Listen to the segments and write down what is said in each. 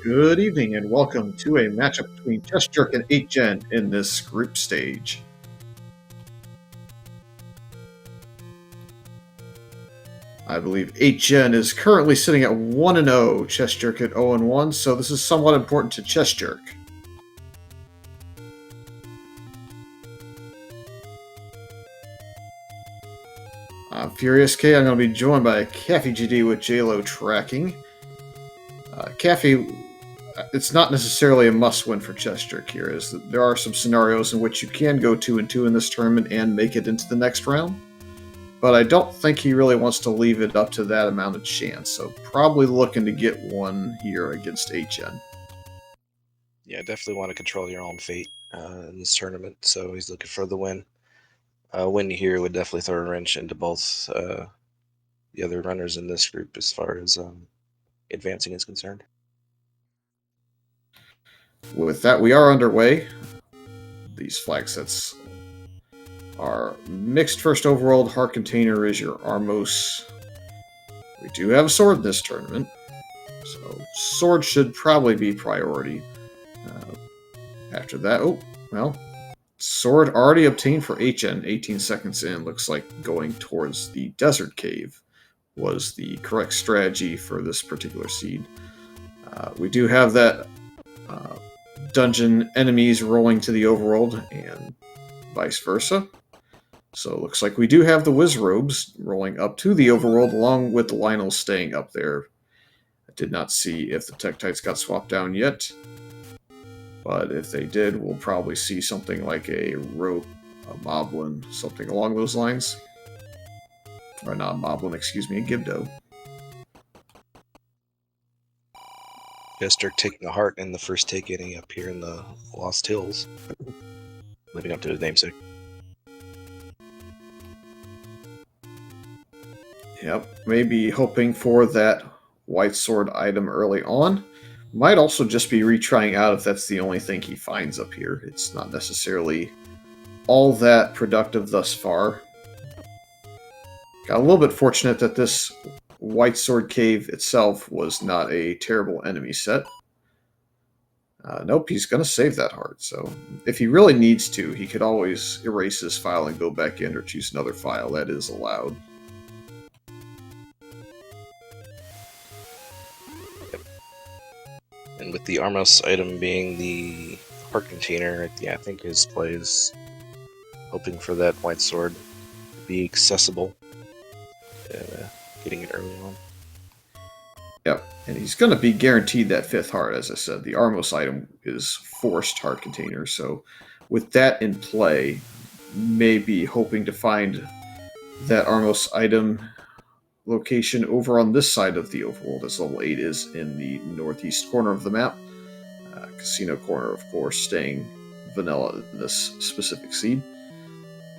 Good evening and welcome to a matchup between chessjerk and 8gen in this group stage. I believe 8gen is currently sitting at 1-0, chessjerk at 0-1, so this is somewhat important to chessjerk. I'm Furious K. I'm going to be joined by Caffey GD with JLo tracking. Caffey, it's not necessarily a must-win for chessjerk here, as there are some scenarios in which you can go 2-2 in this tournament and make it into the next round. But I don't think he really wants to leave it up to that amount of chance, so probably looking to get one here against 8gen. Yeah, definitely want to control your own fate in this tournament, so he's looking for the win. Win here would definitely throw a wrench into both the other runners in this group as far as advancing is concerned. With that, we are underway. These flag sets are mixed first overworld. Heart Container is your Armos. We do have a sword in this tournament, so sword should probably be priority. After that, sword already obtained for 8gen, 18 seconds in. Looks like going towards the desert cave was the correct strategy for this particular seed. We do have that dungeon enemies rolling to the overworld and vice versa. So it looks like we do have the Wizrobes rolling up to the overworld along with the Lionel staying up there. I did not see if the Tektites got swapped down yet, but if they did, we'll probably see something like a rope, a Moblin, something along those lines. Or not Moblin, excuse me, a Gibdo. chessjerk taking a heart in the first take getting up here in the Lost Hills, living up to his namesake. Yep, maybe hoping for that white sword item early on. Might also just be retrying out if that's the only thing he finds up here. It's not necessarily all that productive thus far. Got a little bit fortunate that this white sword cave itself was not a terrible enemy set. Nope, he's going to save that heart. So if he really needs to, he could always erase his file and go back in or choose another file. That is allowed. And with the Armos item being the heart container, yeah, I think his play is hoping for that white sword to be accessible and getting it early on. Yep, and he's going to be guaranteed that fifth heart, as I said. The Armos item is forced heart container, so with that in play, maybe hoping to find that Armos item location over on this side of the overworld, as level 8 is in the northeast corner of the map. Casino corner, of course, staying vanilla in this specific seed.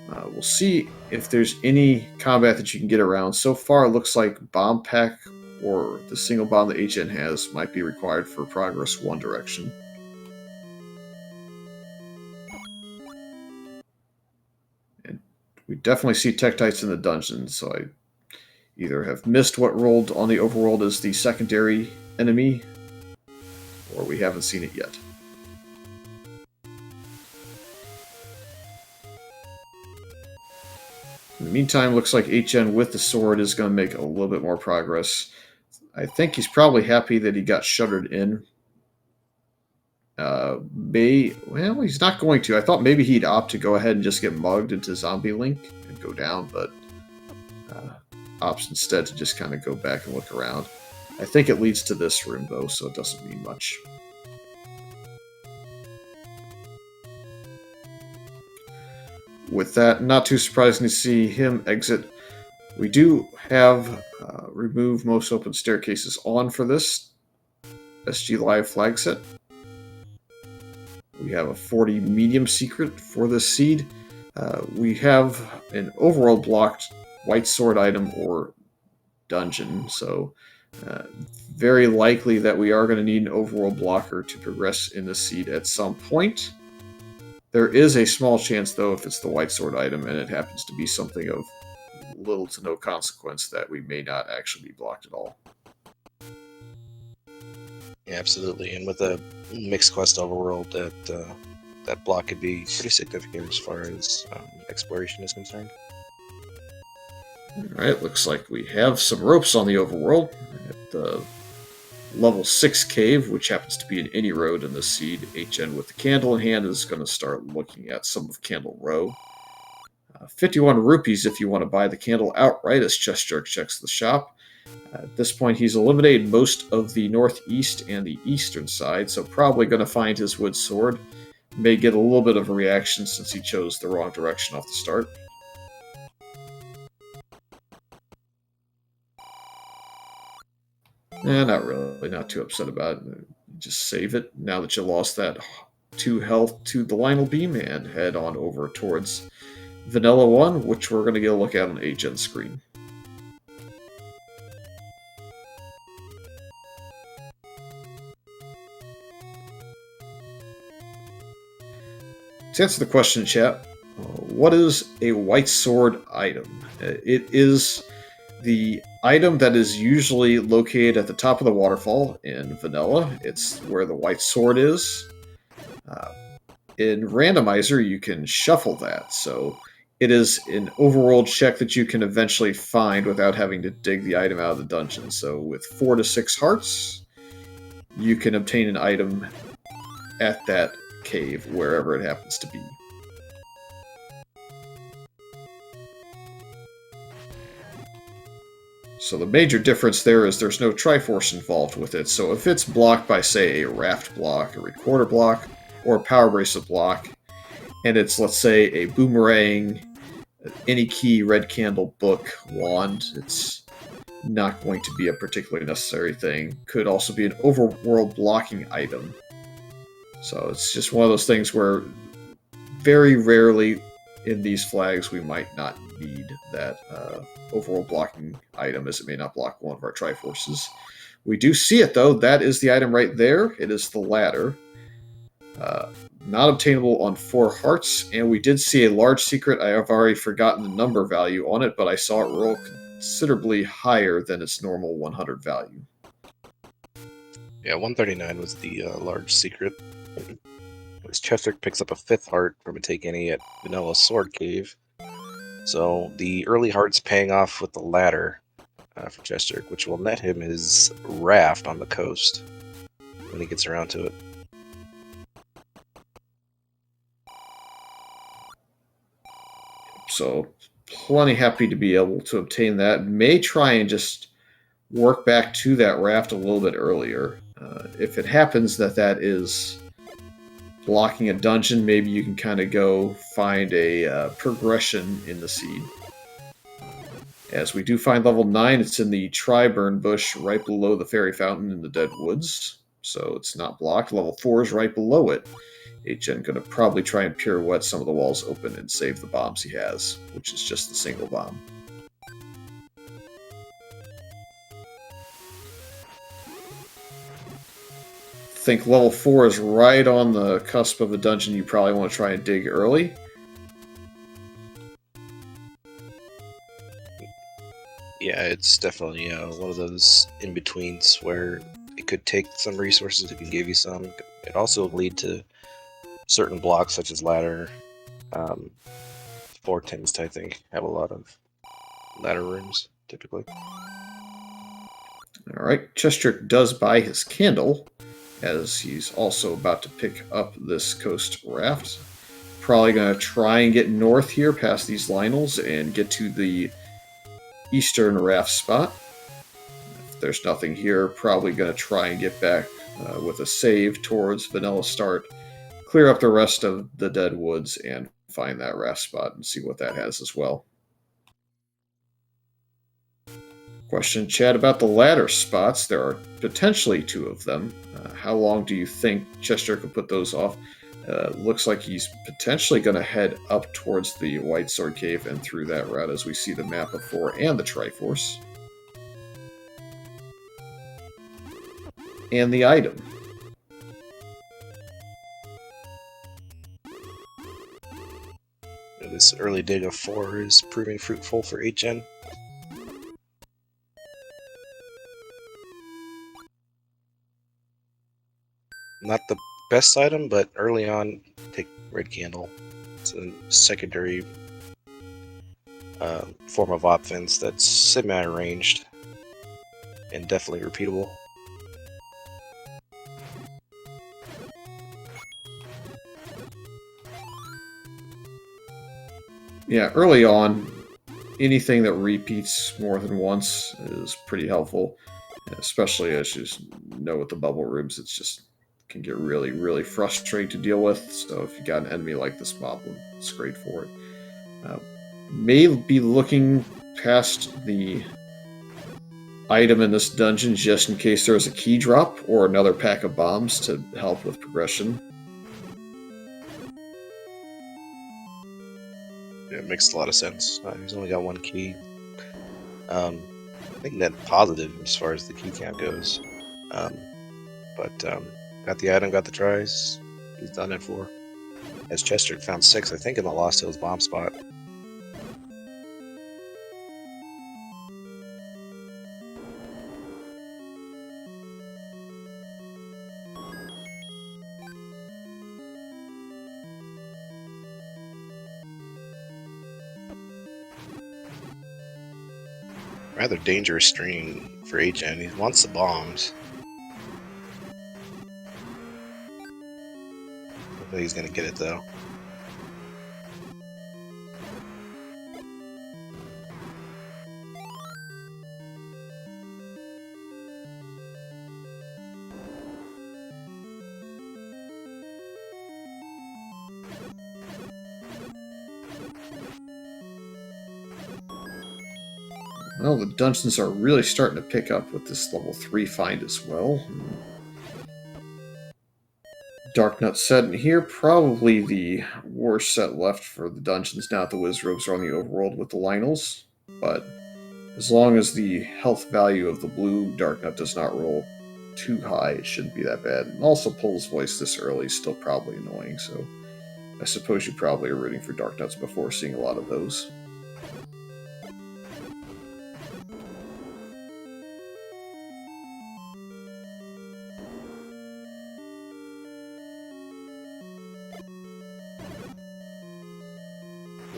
We'll see if there's any combat that you can get around. So far, it looks like Bomb Pack or the single bomb that 8gen has might be required for progress one direction. And we definitely see Tektites in the dungeon, so I either have missed what rolled on the overworld as the secondary enemy, or we haven't seen it yet. In the meantime, looks like 8gen with the sword is going to make a little bit more progress. I think he's probably happy that he got shuttered in. Well, he's not going to. I thought maybe he'd opt to go ahead and just get mugged into Zombie Link and go down, but opts instead to just kind of go back and look around. I think it leads to this room, though, so it doesn't mean much. With that, not too surprising to see him exit. We do have remove most open staircases on for this SGLIVE flag set. We have a 40 medium secret for this seed. We have an overworld blocked white sword item or dungeon, so very likely that we are going to need an overworld blocker to progress in the seed at some point. There is a small chance, though, if it's the white sword item and it happens to be something of little to no consequence, that we may not actually be blocked at all. Yeah, absolutely. And with a mixed quest overworld, that block could be pretty significant as far as exploration is concerned. Alright, looks like we have some ropes on the overworld. At the level 6 cave, which happens to be in any road in the seed, HN with the candle in hand is going to start looking at some of Candle Row. 51 rupees if you want to buy the candle outright as chessjerk checks the shop. At this point, he's eliminated most of the northeast and the eastern side, so probably going to find his wood sword. May get a little bit of a reaction since he chose the wrong direction off the start. Not really, not too upset about it. Just save it now that you lost that 2 health to the Lionel Beam and head on over towards Vanilla 1, which we're going to get a look at on HN screen. To answer the question, chat, what is a white sword item? It is the item that is usually located at the top of the waterfall in Vanilla. It's where the white sword is. In Randomizer, you can shuffle that, so it is an overworld check that you can eventually find without having to dig the item out of the dungeon. So with 4 to 6 hearts, you can obtain an item at that cave, wherever it happens to be. So the major difference there is there's no Triforce involved with it. So if it's blocked by, say, a raft block, a recorder block, or a power bracelet block, and it's, let's say, a boomerang, any key, red candle, book, wand, it's not going to be a particularly necessary thing. Could also be an overworld blocking item. So it's just one of those things where very rarely in these flags we might not need that overworld blocking item, as it may not block one of our Triforces. We do see it, though. That is the item right there. It is the ladder. Not obtainable on 4 hearts, and we did see a large secret. I have already forgotten the number value on it, but I saw it roll considerably higher than its normal 100 value. Yeah, 139 was the large secret. Chessjerk picks up a 5th heart from Ategen at Vanilla Sword Cave. So the early heart's paying off with the ladder for Chessjerk, which will net him his raft on the coast when he gets around to it. So plenty happy to be able to obtain that. May try and just work back to that raft a little bit earlier. If it happens that that is blocking a dungeon, maybe you can kind of go find a progression in the seed. As we do find level 9, it's in the Triburn bush right below the fairy fountain in the Dead Woods. So it's not blocked. Level 4 is right below it. HN going to probably try and pirouette some of the walls open and save the bombs he has, which is just the single bomb. Think level 4 is right on the cusp of a dungeon you probably want to try and dig early. Yeah, it's definitely one of those in-betweens where it could take some resources, it can give you some. It also lead to certain blocks such as ladder. 4 tends to, I think, have a lot of ladder rooms, typically. Alright, Chessjerk does buy his candle, as he's also about to pick up this coast raft. Probably going to try and get north here past these Lionels and get to the eastern raft spot. If there's nothing here, probably going to try and get back with a save towards Vanilla Start, clear up the rest of the Dead Woods, and find that raft spot and see what that has as well. Question, Chad, about the ladder spots. There are potentially 2 of them. How long do you think Chessjerk could put those off? Looks like he's potentially going to head up towards the White Sword Cave and through that route as we see the map of 4 and the Triforce. And the item. This early dig of 4 is proving fruitful for HN. Not the best item, but early on, take red candle. It's a secondary form of offense that's semi-ranged and definitely repeatable. Yeah, early on, anything that repeats more than once is pretty helpful, especially as you know with the bubble rooms, it's just can get really, really frustrating to deal with. So if you got an enemy like this moblin, it's great for it. May be looking past the item in this dungeon just in case there's a key drop or another pack of bombs to help with progression. Yeah, it makes a lot of sense. He's only got one key. I think net positive as far as the key count goes. But got the item, got the tries. He's done it for. As Chester found 6, I think, in the Lost Hills bomb spot. Rather dangerous string for Ategen. He wants the bombs. I think he's gonna get it though. Well, the dungeons are really starting to pick up with this level 3 find as well. Darknut set in here, probably the worst set left for the dungeons now that the Wizrobes are on the overworld with the Lionels. But as long as the health value of the blue Darknut does not roll too high, it shouldn't be that bad. And also, Pole's voice this early is still probably annoying, so I suppose you probably are rooting for Darknuts before seeing a lot of those.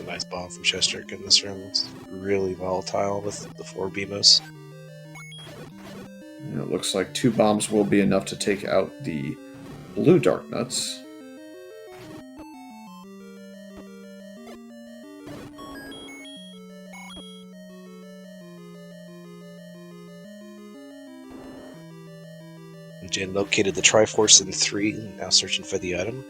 Nice bomb from chessjerk in this room. It's really volatile with the 4 BMOs. And it looks like 2 bombs will be enough to take out the blue Darknuts. Jen located the Triforce in 3, now searching for the item.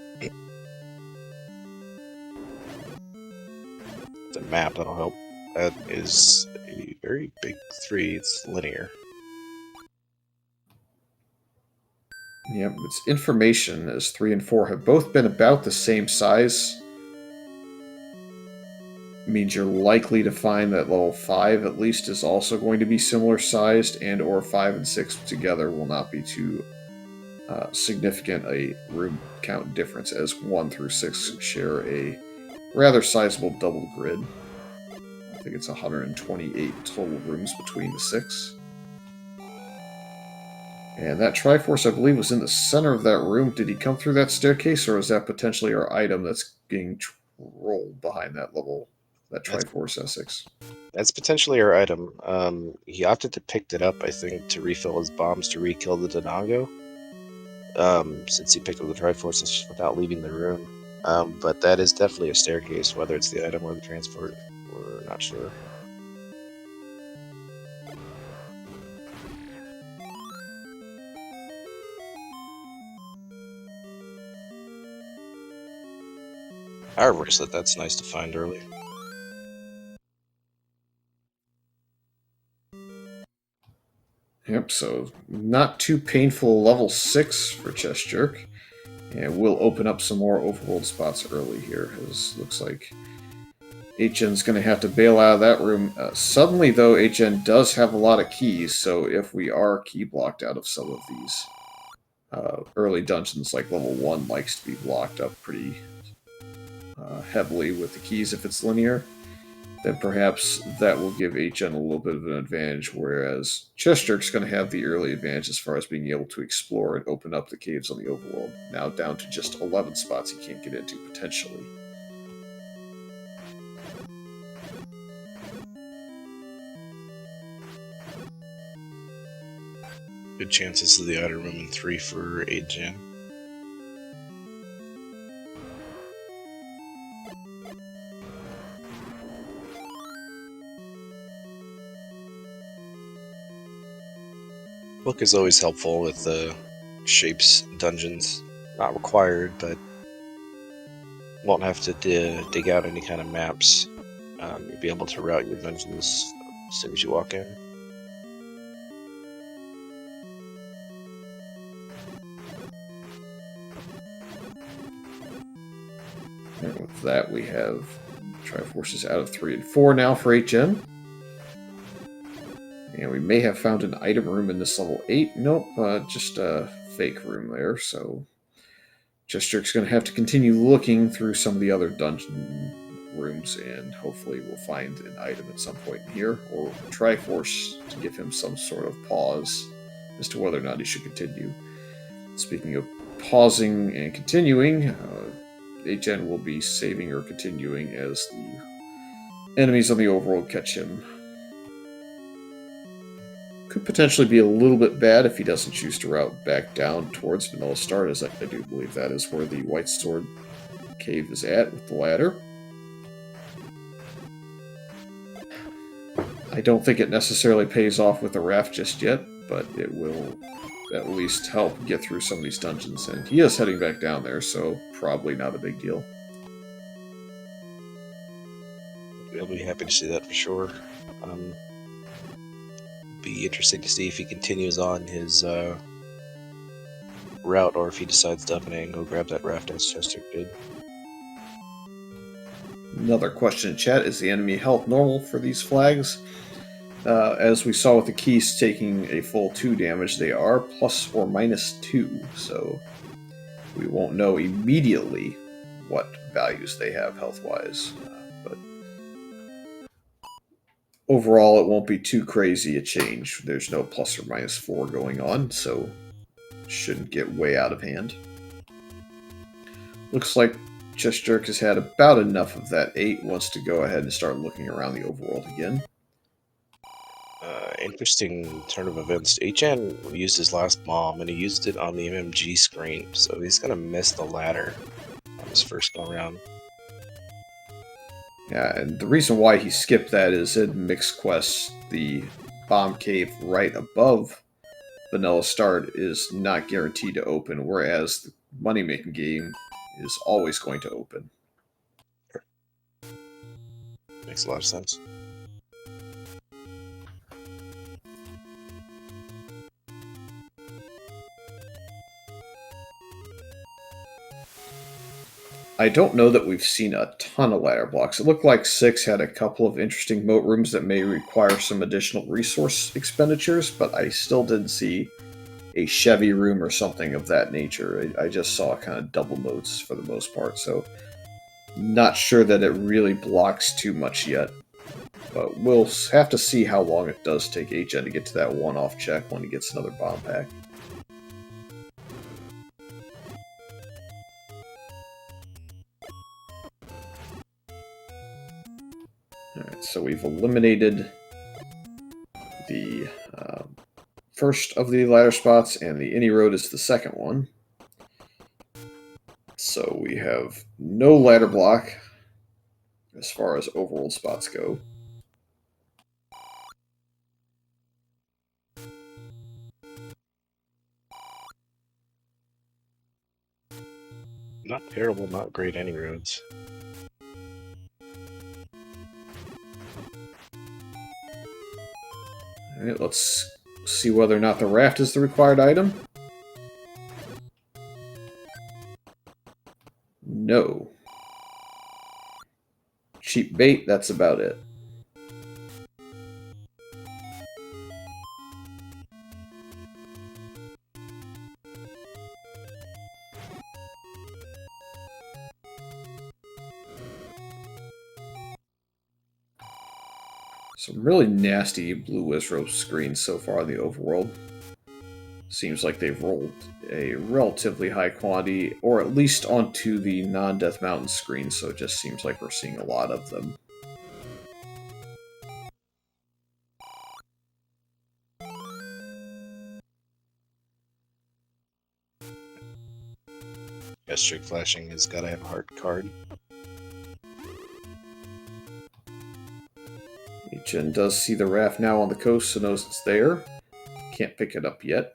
The map, that'll help. That is a very big 3, it's linear. Yep, its information as 3 and 4 have both been about the same size. Means you're likely to find that level 5 at least is also going to be similar sized, and or 5 and 6 together will not be too significant a room count difference, as 1 through 6 share a rather sizable double grid. I think it's 128 total rooms between the 6. And that Triforce, I believe, was in the center of that room. Did he come through that staircase, or is that potentially our item that's being rolled behind that level, that Triforce Essex? That's potentially our item. He opted to pick it up, I think, to refill his bombs to re-kill the Donongo. Since he picked up the Triforce without leaving the room. But that is definitely a staircase, whether it's the item or the transport, we're not sure. Our bracelet, that's nice to find early. Yep, so not too painful level 6 for chessjerk. And we'll open up some more overworld spots early here, as looks like HN's going to have to bail out of that room. Suddenly, though, HN does have a lot of keys, so if we are key blocked out of some of these early dungeons, like level 1 likes to be blocked up pretty heavily with the keys if it's linear. then perhaps that will give HN a little bit of an advantage, whereas chessjerk's going to have the early advantage as far as being able to explore and open up the caves on the overworld. Now down to just 11 spots he can't get into, potentially. Good chances of the item room in 3 for Ategen. Book is always helpful with the shapes dungeons. Not required, but won't have to dig out any kind of maps. You'll be able to route your dungeons as soon as you walk in. And with that, we have Triforces out of 3 and 4 now for HN. And we may have found an item room in this level 8. Nope, just a fake room there. So chessjerk's going to have to continue looking through some of the other dungeon rooms, and hopefully we'll find an item at some point here, or Triforce to give him some sort of pause as to whether or not he should continue. Speaking of pausing and continuing, HN will be saving or continuing as the enemies on the overworld catch him. Could potentially be a little bit bad if he doesn't choose to route back down towards Vanilla Start, as I do believe that is where the White Sword cave is at with the ladder. I don't think it necessarily pays off with the raft just yet, but it will at least help get through some of these dungeons. And he is heading back down there, so probably not a big deal. I'll be happy to see that for sure. Be interesting to see if he continues on his route, or if he decides to up and go grab that raft as chessjerk did. Another question in chat: is the enemy health normal for these flags? As we saw with the keys taking a full 2 damage, they are plus or minus 2, so we won't know immediately what values they have health-wise. But overall, it won't be too crazy a change. There's no plus or minus 4 going on, so shouldn't get way out of hand. Looks like chessjerk has had about enough of that 8, wants to go ahead and start looking around the overworld again. Interesting turn of events. HN used his last bomb, and he used it on the MMG screen, so he's going to miss the ladder on his first go around. Yeah, and the reason why he skipped that is in mixed quests, the bomb cave right above Vanilla Start is not guaranteed to open, whereas the money-making game is always going to open. Makes a lot of sense. I don't know that we've seen a ton of ladder blocks. It looked like 6 had a couple of interesting moat rooms that may require some additional resource expenditures, but I still didn't see a Chevy room or something of that nature. I just saw kind of double moats for the most part, so not sure that it really blocks too much yet. But we'll have to see how long it does take HN to get to that one-off check when he gets another bomb pack. Alright, so we've eliminated the first of the ladder spots, and the Any Road is the second one. So we have no ladder block as far as overworld spots go. Not terrible, not great any roads. Alright, let's see whether or not the raft is the required item. No. Cheap bait, that's about it. Some really nasty blue Wizrobe screens so far in the overworld. Seems like they've rolled a relatively high quantity, or at least onto the non-Death Mountain screen, so it just seems like we're seeing a lot of them. Chessjerk flashing has got to have a hard card. Chen does see the raft now on the coast, so knows it's there. Can't pick it up yet.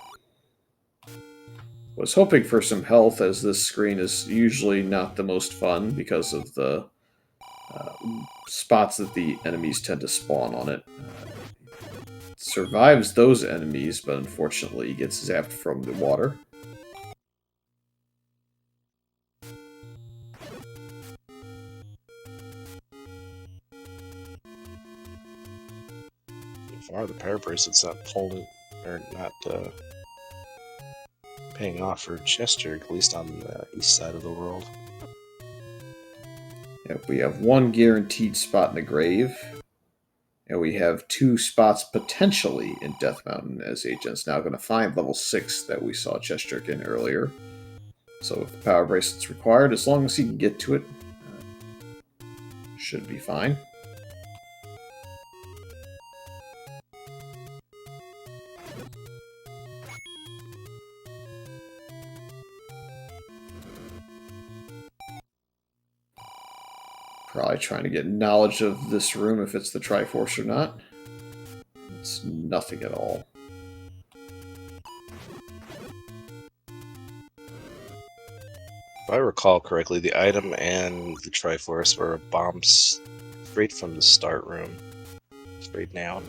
Was hoping for some health, as this screen is usually not the most fun because of the spots that the enemies tend to spawn on it. Survives those enemies, but unfortunately gets zapped from the water. So far, the power bracelet's not pulling, or not paying off for chessjerk, at least on the east side of the world. Yep, we have one guaranteed spot in the grave. And we have 2 spots potentially in Death Mountain, as Agent's now going to find level 6 that we saw chessjerk in earlier. So if the power bracelet's required, as long as he can get to it, should be fine. Probably trying to get knowledge of this room, if it's the Triforce or not. It's nothing at all. If I recall correctly, the item and the Triforce were bombs straight from the start room. Straight down.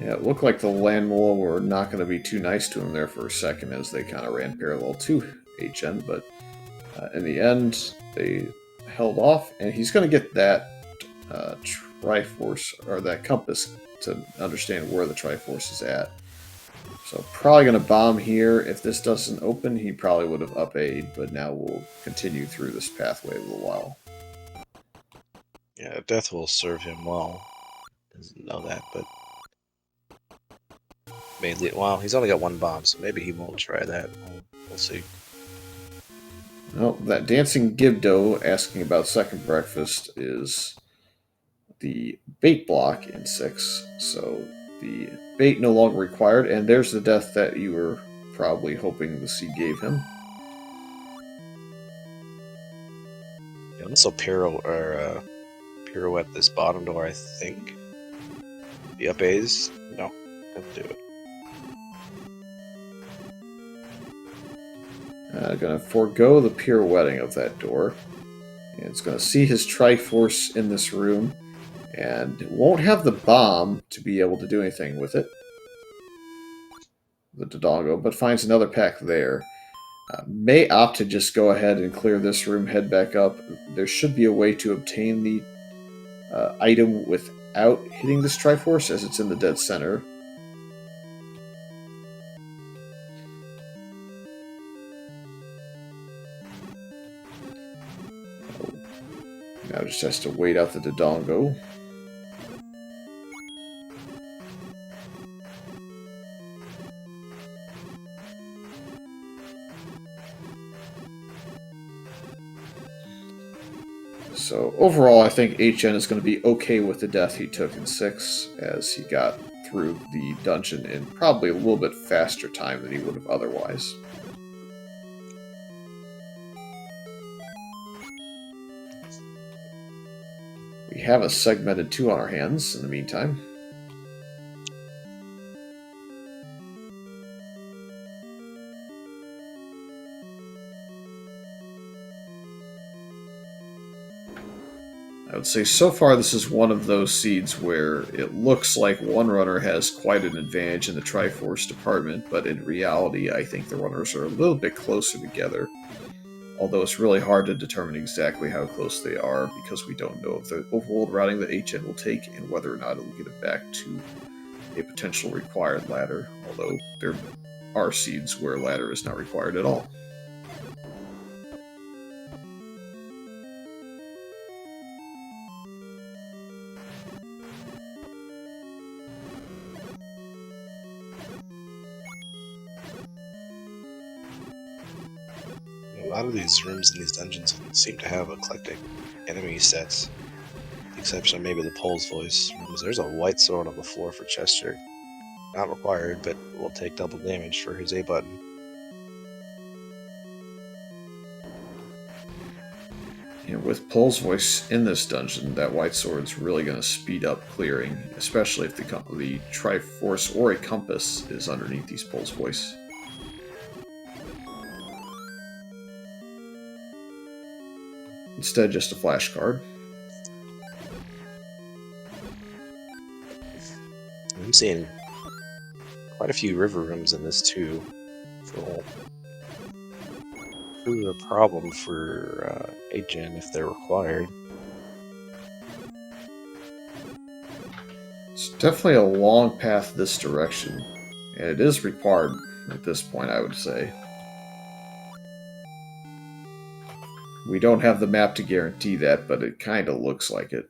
Yeah, it looked like the Landmole were not going to be too nice to him there for a second, as they kind of ran parallel to HN, but in the end, they held off, and he's going to get that Triforce, or that compass, to understand where the Triforce is at. So probably going to bomb here. If this doesn't open, he probably would have up-A'd, but now we'll continue through this pathway a little while. Yeah, death will serve him well. Doesn't know that, but mainly, well, he's only got 1 bomb, so maybe he won't try that. We'll see. Well, that Dancing Gibdo asking about second breakfast is the bait block in 6, so the bait no longer required, and there's the death that you were probably hoping the seed gave him. Yeah, also pirouette this bottom door, I think. The up A's? No, doesn't do it. Going to forego the pirouetting of that door. And it's going to see his Triforce in this room, and it won't have the bomb to be able to do anything with it. The Dodongo, but finds another pack there. May opt to just go ahead and clear this room, head back up. There should be a way to obtain the item without hitting this Triforce, as it's in the dead center. Now just has to wait out the Dodongo. So overall, I think HN is going to be okay with the death he took in 6, as he got through the dungeon in probably a little bit faster time than he would have otherwise. We have a segmented 2 on our hands in the meantime. I would say so far this is one of those seeds where it looks like one runner has quite an advantage in the Triforce department, but in reality I think the runners are a little bit closer together. Although it's really hard to determine exactly how close they are, because we don't know of the overworld routing that HN will take and whether or not it will get it back to a potential required ladder, although there are seeds where ladder is not required at all. lot of these rooms in these dungeons seem to have eclectic enemy sets. With the exception of maybe the Pole's Voice rooms. There's a white sword on the floor for chessjerk. Not required, but will take double damage for his A button. And with Pole's Voice in this dungeon, that white sword's really going to speed up clearing, especially if the Triforce or a compass is underneath these Pole's Voice. Instead, just a flash card. I'm seeing quite a few river rooms in this too. So prove a problem for Ategen if they're required. It's definitely a long path this direction, and it is required at this point, I would say. We don't have the map to guarantee that, but it kind of looks like it.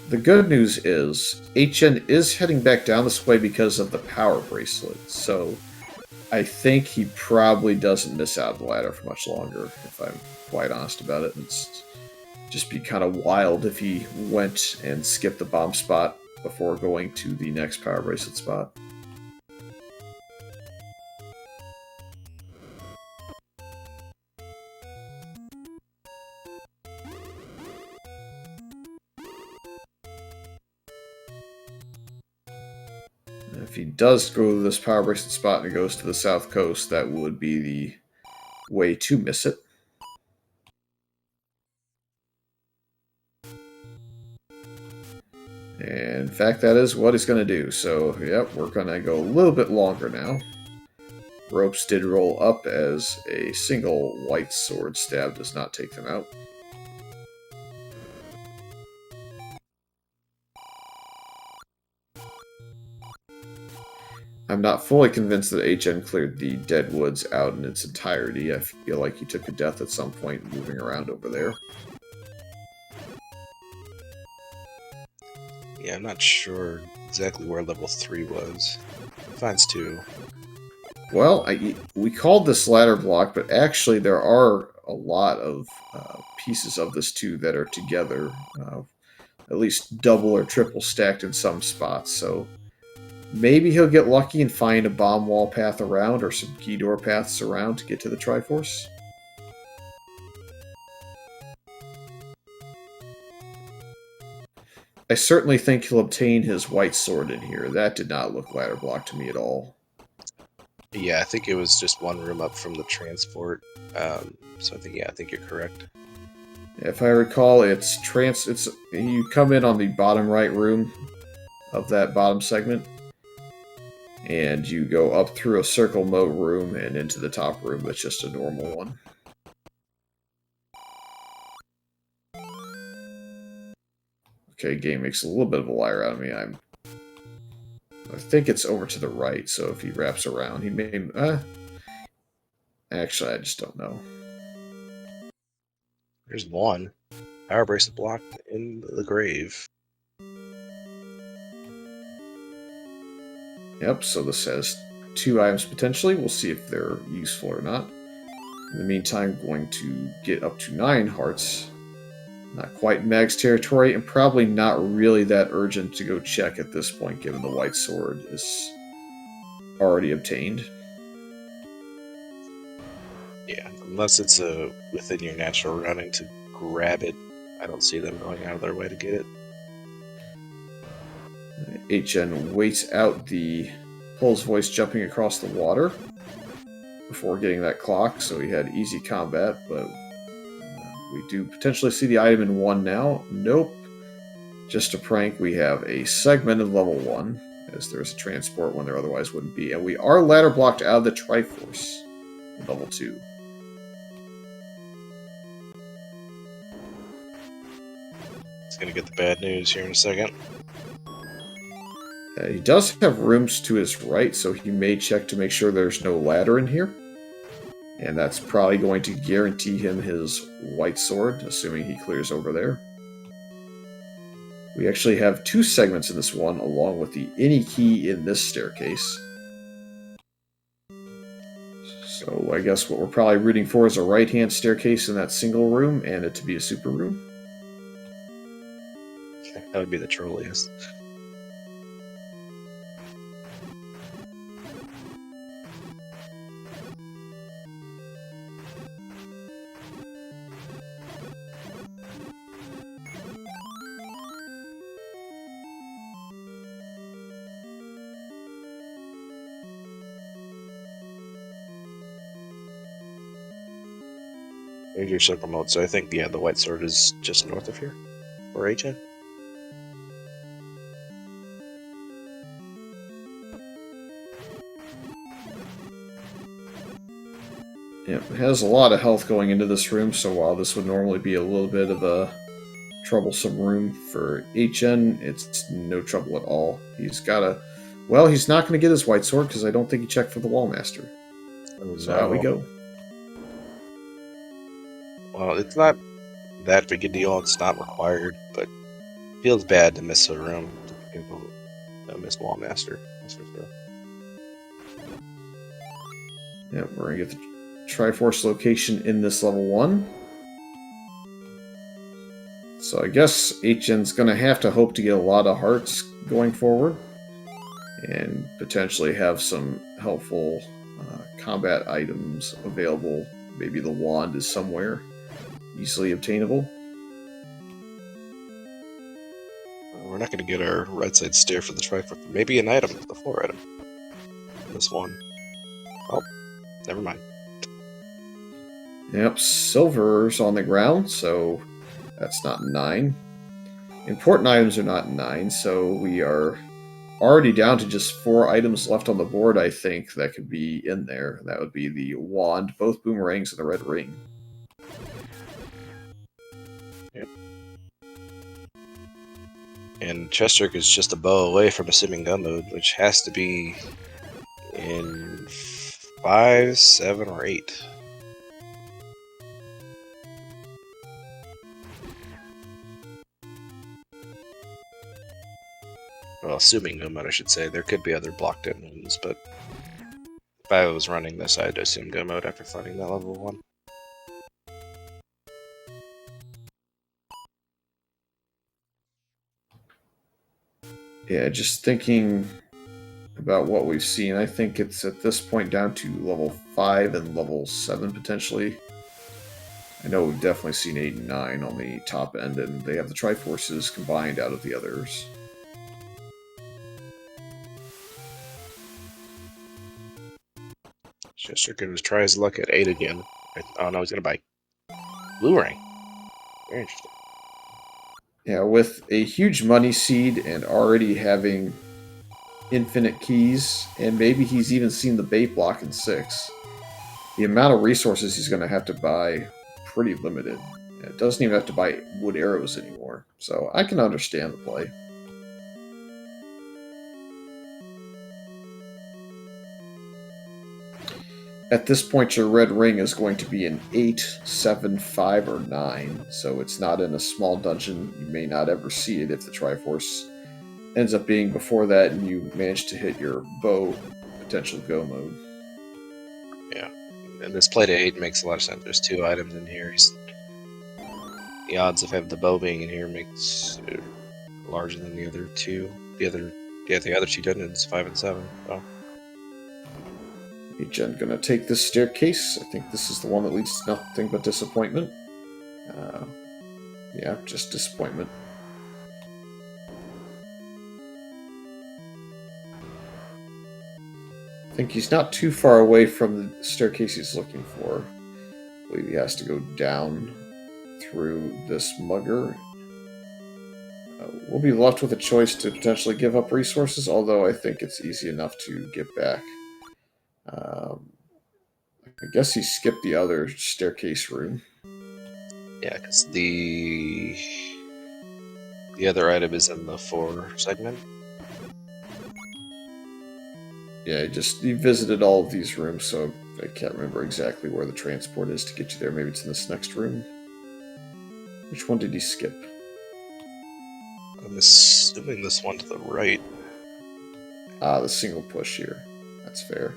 The good news is, Ategen is heading back down this way because of the power bracelet, so I think he probably doesn't miss out on the ladder for much longer, if I'm quite honest about it. It's just be kind of wild if he went and skipped the bomb spot before going to the next power bracelet spot. If he does go to this power bracelet spot and it goes to the south coast, that would be the way to miss it. And in fact, that is what he's going to do. So, yep, we're going to go a little bit longer now. Ropes did roll up as a single white sword stab does not take them out. I'm not fully convinced that Ategen cleared the Dead Woods out in its entirety. I feel like he took a death at some point moving around over there. Yeah, I'm not sure exactly where level 3 was. Finds 2. Well, we called this ladder block, but actually there are a lot of pieces of this too that are together, at least double or triple stacked in some spots, so maybe he'll get lucky and find a bomb wall path around or some key door paths around to get to the Triforce. I certainly think he'll obtain his white sword in here. That did not look ladder block to me at all. Yeah, I think it was just one room up from the transport. So I think you're correct. If I recall, it's you come in on the bottom right room of that bottom segment, and you go up through a circle moat room and into the top room that's just a normal one. Okay, game makes a little bit of a liar out of me. I think it's over to the right, so if he wraps around, he may... Actually, I just don't know. There's one. Power bracelet blocked in the grave. Yep, so this has 2 items potentially. We'll see if they're useful or not. In the meantime, going to get up to 9 hearts. Not quite Mag's territory, and probably not really that urgent to go check at this point, given the white sword is already obtained. Yeah, unless it's within your natural running to grab it, I don't see them going out of their way to get it. Ategen waits out the Pole's Voice jumping across the water before getting that clock, so he had easy combat, but we do potentially see the item in 1 now. Nope. Just a prank. We have a segment of level 1, as there's a transport when there otherwise wouldn't be, and we are ladder blocked out of the Triforce in level 2. He's gonna get the bad news here in a second. He does have rooms to his right, so he may check to make sure there's no ladder in here. And that's probably going to guarantee him his white sword, assuming he clears over there. We actually have 2 segments in this one, along with the any key in this staircase. So I guess what we're probably rooting for is a right-hand staircase in that single room, and it to be a super room. That would be the trolliest. Here's your circle mode. So I think, yeah, the white sword is just north of here, or HN. Yeah, it has a lot of health going into this room, so while this would normally be a little bit of a troublesome room for HN, it's no trouble at all. He's got a... Well, he's not going to get his white sword because I don't think he checked for the wall master. Oh, so out we go. Well, it's not that big a deal. It's not required, but it feels bad to miss a room. People miss wall master. That's for sure. Yeah, we're going to get the Triforce location in this level 1. So I guess HN's going to have to hope to get a lot of hearts going forward. And potentially have some helpful combat items available. Maybe the wand is somewhere easily obtainable. We're not going to get our right side stair for the Triforce. Maybe an item, the 4 item. This one. Oh, never mind. Yep, silver's on the ground, so that's not 9. Important items are not 9, so we are already down to just 4 items left on the board, I think, that could be in there. That would be the wand, both boomerangs, and the red ring. Yep. And chessjerk is just a bow away from assuming gun mode, which has to be in 5, 7, or 8. Well, assuming gun mode, I should say. There could be other blocked in ones, but if I was running this, I'd assume gun mode after finding that level 1. Yeah, just thinking about what we've seen, I think it's at this point down to level 5 and level 7 potentially. I know we've definitely seen 8 and 9 on the top end, and they have the Triforces combined out of the others. chessjerk can just try his luck at 8 again. Oh no, he's gonna buy blue ring. Very interesting. Yeah, with a huge money seed and already having infinite keys, and maybe he's even seen the bait block in 6. The amount of resources he's going to have to buy pretty limited. It doesn't even have to buy wood arrows anymore, so I can understand the play. At this point, your red ring is going to be an 8, 7, 5, or 9, so it's not in a small dungeon. You may not ever see it if the Triforce ends up being before that and you manage to hit your bow potential go mode. Yeah, and this play to 8 makes a lot of sense. There's 2 items in here. The odds of having the bow being in here makes it larger than the other 2. The other 2 dungeons, 5 and 7. Oh. HN gonna take this staircase. I think this is the one that leads to nothing but disappointment. Yeah, just disappointment. I think he's not too far away from the staircase he's looking for. I believe he has to go down through this mugger. We'll be left with a choice to potentially give up resources, although I think it's easy enough to get back. I guess he skipped the other staircase room. Yeah, because the other item is in the 4 segment. Yeah, he visited all of these rooms, so I can't remember exactly where the transport is to get you there. Maybe it's in this next room. Which one did he skip? I'm assuming this one to the right. Ah, the single push here. That's fair.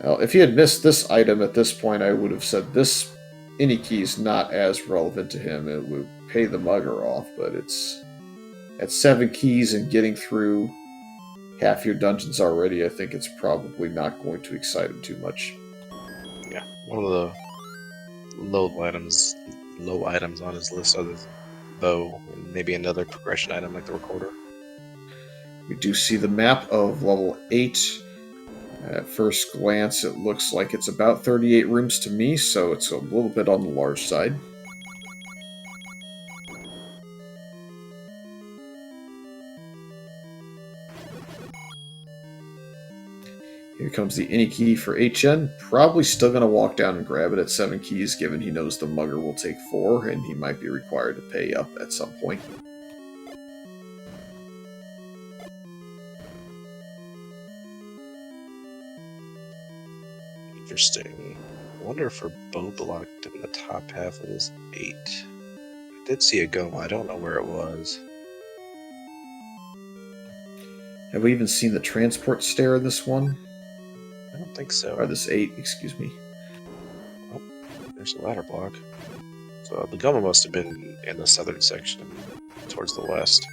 Well, if he had missed this item at this point, I would have said this any key is not as relevant to him. It would pay the mugger off, but it's at 7 keys and getting through half your dungeons already. I think it's probably not going to excite him too much. Yeah, one of the low items on his list are the bow, and maybe another progression item like the recorder. We do see the map of level 8. At first glance, it looks like it's about 38 rooms to me, so it's a little bit on the large side. Here comes the any key for HN. Probably still going to walk down and grab it at 7 keys, given he knows the mugger will take 4, and he might be required to pay up at some point. Interesting. I wonder if her bow blocked in the top half of this 8. I did see it go. I don't know where it was. Have we even seen the transport stair in this one? I don't think so. Or this 8, excuse me. Oh, there's a ladder block. So the Goma must have been in the southern section, towards the west.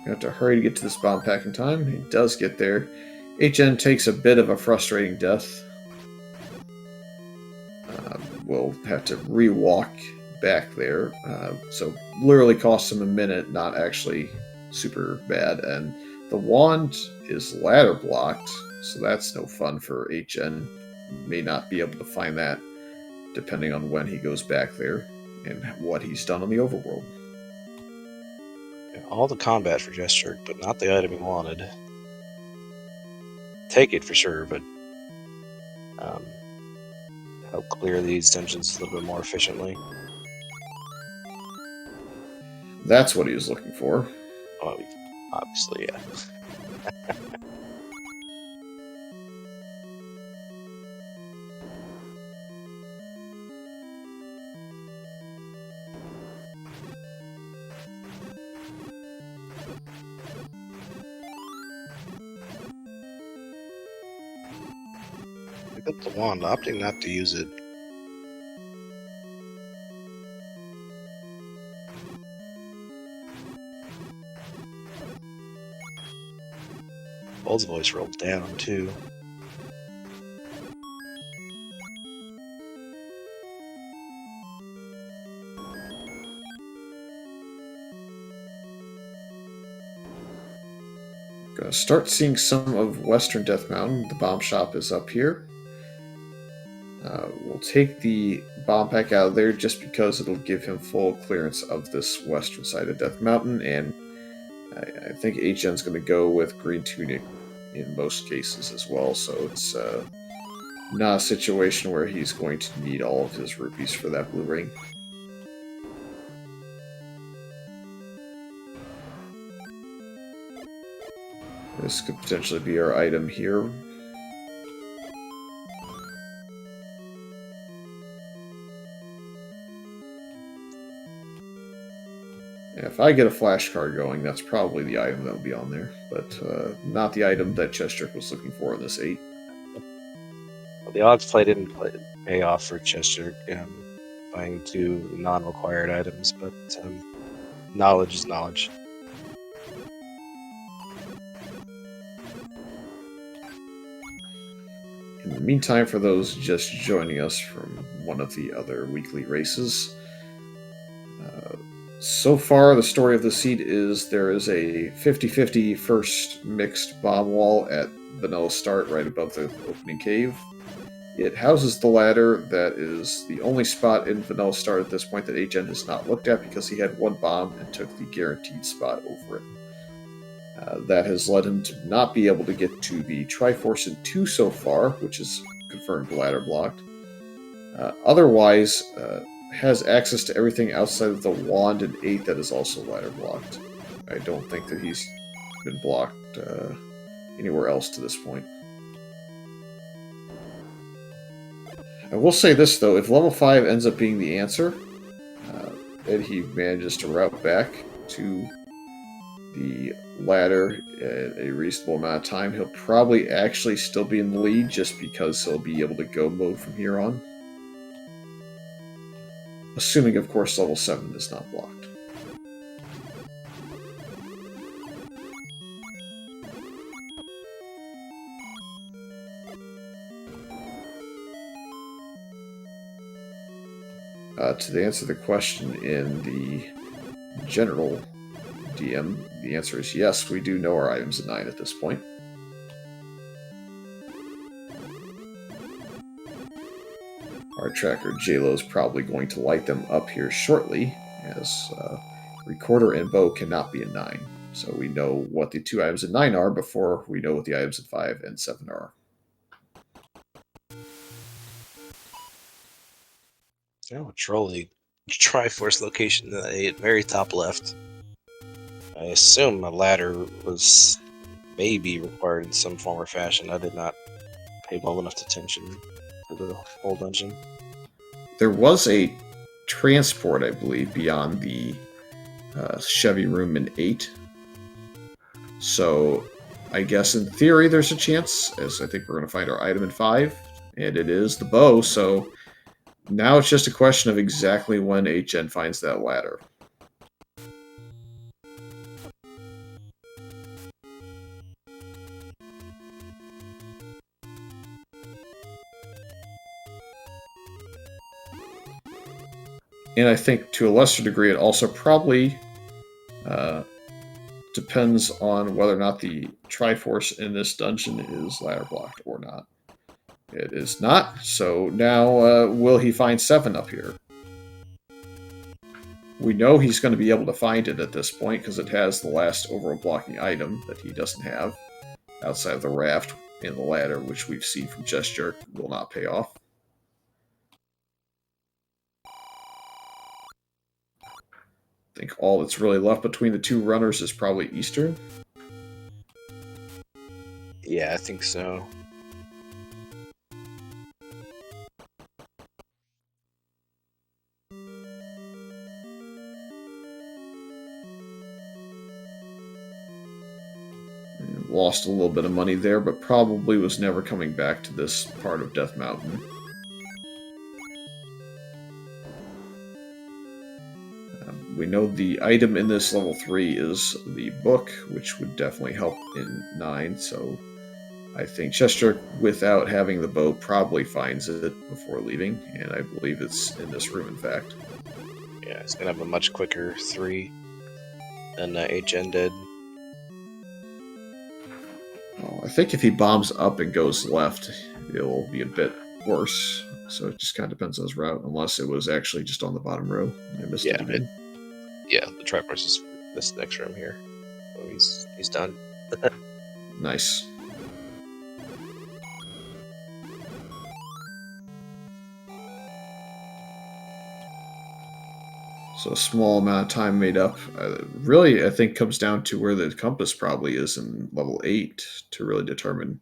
You have to hurry to get to this bomb pack in time. He does get there. HN takes a bit of a frustrating death. We'll have to re-walk back there. So literally costs him a minute, not actually super bad. And the wand is ladder blocked, so that's no fun for HN. May not be able to find that depending on when he goes back there and what he's done on the overworld. All the combat for chessjerk, but not the item he wanted. Take it for sure, but help clear these dungeons a little bit more efficiently. That's what he was looking for. Well, obviously, yeah. Pick up the wand, opting not to use it. Bold's voice rolled down, too. Gonna start seeing some of Western Death Mountain. The bomb shop is up here. We'll take the bomb pack out of there just because it'll give him full clearance of this western side of Death Mountain, and I think HN's going to go with Green Tunic in most cases as well, so it's not a situation where he's going to need all of his rupees for that blue ring. This could potentially be our item here. If I get a flashcard going, that's probably the item that'll be on there, but not the item that chessjerk was looking for in this 8. Well, the odds play didn't pay off for chessjerk, buying 2 non-required items, but knowledge is knowledge. In the meantime, for those just joining us from one of the other weekly races, so far the story of the seed is there is a 50-50 first mixed bomb wall at Vanilla Start right above the opening cave. It houses the ladder that is the only spot in Vanilla Start at this point that HN has not looked at because he had 1 bomb and took the guaranteed spot over it. That has led him to not be able to get to the Triforce in 2 so far, which is confirmed ladder blocked. Otherwise, has access to everything outside of the wand in 8 that is also ladder blocked. I don't think that he's been blocked anywhere else to this point. I will say this, though, if level 5 ends up being the answer, and he manages to route back to the ladder at a reasonable amount of time, he'll probably actually still be in the lead just because he'll be able to go mode from here on. Assuming, of course, level 7 is not blocked. To answer the question in the general DM, the answer is yes, we do know our items at 9 at this point. Our tracker JLo is probably going to light them up here shortly, as Recorder and Bow cannot be at 9. So we know what the 2 items at 9 are before we know what the items at 5 and 7 are. Oh, trolley. Triforce location in the very top left. I assume a ladder was maybe required in some form or fashion. I did not pay well enough attention to the whole dungeon. There was a transport, I believe, beyond the Chevy room in 8. So I guess in theory there's a chance, as I think we're going to find our item in 5, and it is the bow, so now it's just a question of exactly when HN finds that ladder. And I think to a lesser degree it also probably depends on whether or not the Triforce in this dungeon is ladder blocked or not. It is not, so now will he find 7 up here? We know he's going to be able to find it at this point because it has the last overall blocking item that he doesn't have outside of the raft and the ladder, which we've seen from chessjerk will not pay off. I think all that's really left between the 2 runners is probably Eastern. Yeah, I think so. Lost a little bit of money there, but probably was never coming back to this part of Death Mountain. We know the item in this level 3 is the book, which would definitely help in 9, so I think chessjerk, without having the bow, probably finds it before leaving, and I believe it's in this room, in fact. Yeah, it's going to have a much quicker 3 than HN did. I think if he bombs up and goes left, it'll be a bit worse. So it just kind of depends on his route, unless it was actually just on the bottom row. I missed it again. Yeah, the Triforce is this next room here. Oh, he's done. Nice. So a small amount of time made up. Really, I think comes down to where the compass probably is in level 8 to really determine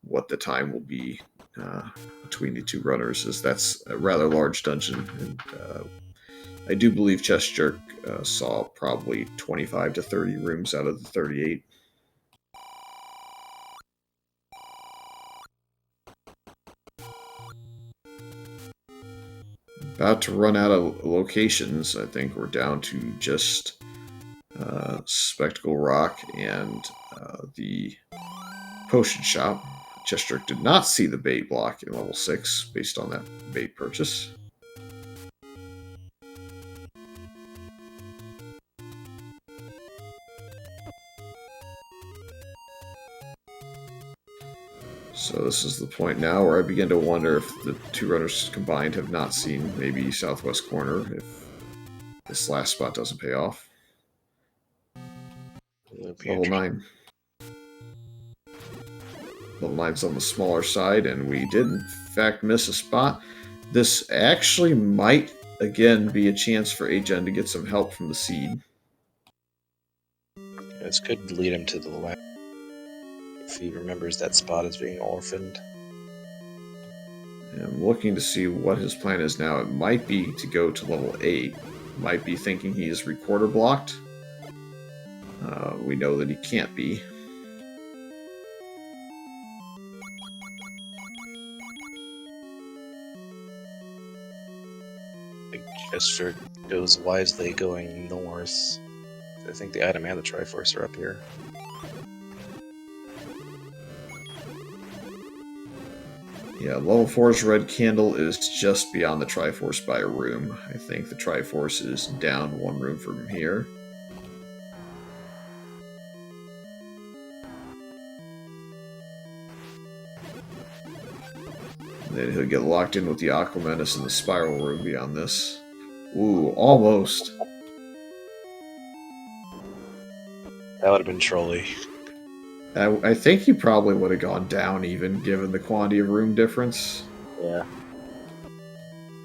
what the time will be between the 2 runners, as that's a rather large dungeon. And I do believe chessjerk saw probably 25 to 30 rooms out of the 38. About to run out of locations. I think we're down to just Spectacle Rock and the Potion Shop. chessjerk did not see the bait block in level 6 based on that bait purchase. So this is the point now where I begin to wonder if the 2 runners combined have not seen maybe southwest corner if this last spot doesn't pay off. Level 9. Level 9's on the smaller side, and we did in fact miss a spot. This actually might again be a chance for HN to get some help from the seed. This could lead him to the left if he remembers that spot as being orphaned. And I'm looking to see what his plan is now. It might be to go to level 8. Might be thinking he is recorder blocked. we know that he can't be. The gesture goes wisely going north. I think the item and the Triforce are up here. Yeah, level 4's red candle is just beyond the Triforce by a room. I think the Triforce is down one room from here. Then he'll get locked in with the Aquamenus in the spiral room beyond this. Ooh, almost. That would have been trolly. I think he probably would have gone down even, given the quantity of room difference. Yeah.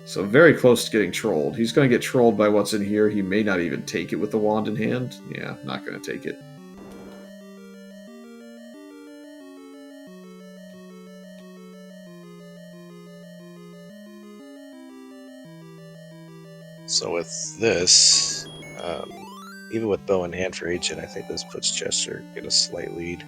So very close to getting trolled. He's going to get trolled by what's in here. He may not even take it with the wand in hand. Yeah, not going to take it. So with this, even with bow in hand for Agent, I think this puts Chester in a slight lead.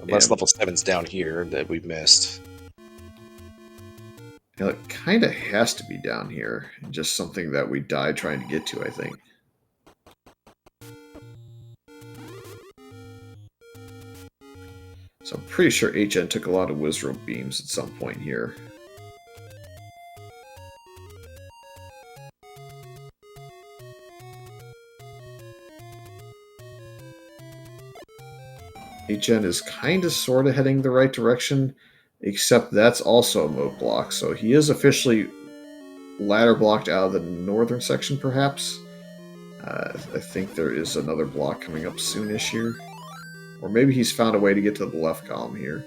Unless level 7's down here that we missed. You know, it kind of has to be down here. Just something that we died trying to get to, I think. So I'm pretty sure HN took a lot of Wizrobe beams at some point here. HN is kind of sort of heading the right direction, except that's also a moat block, so he is officially ladder blocked out of the northern section, perhaps. I think there is another block coming up soonish here. Or maybe he's found a way to get to the left column here.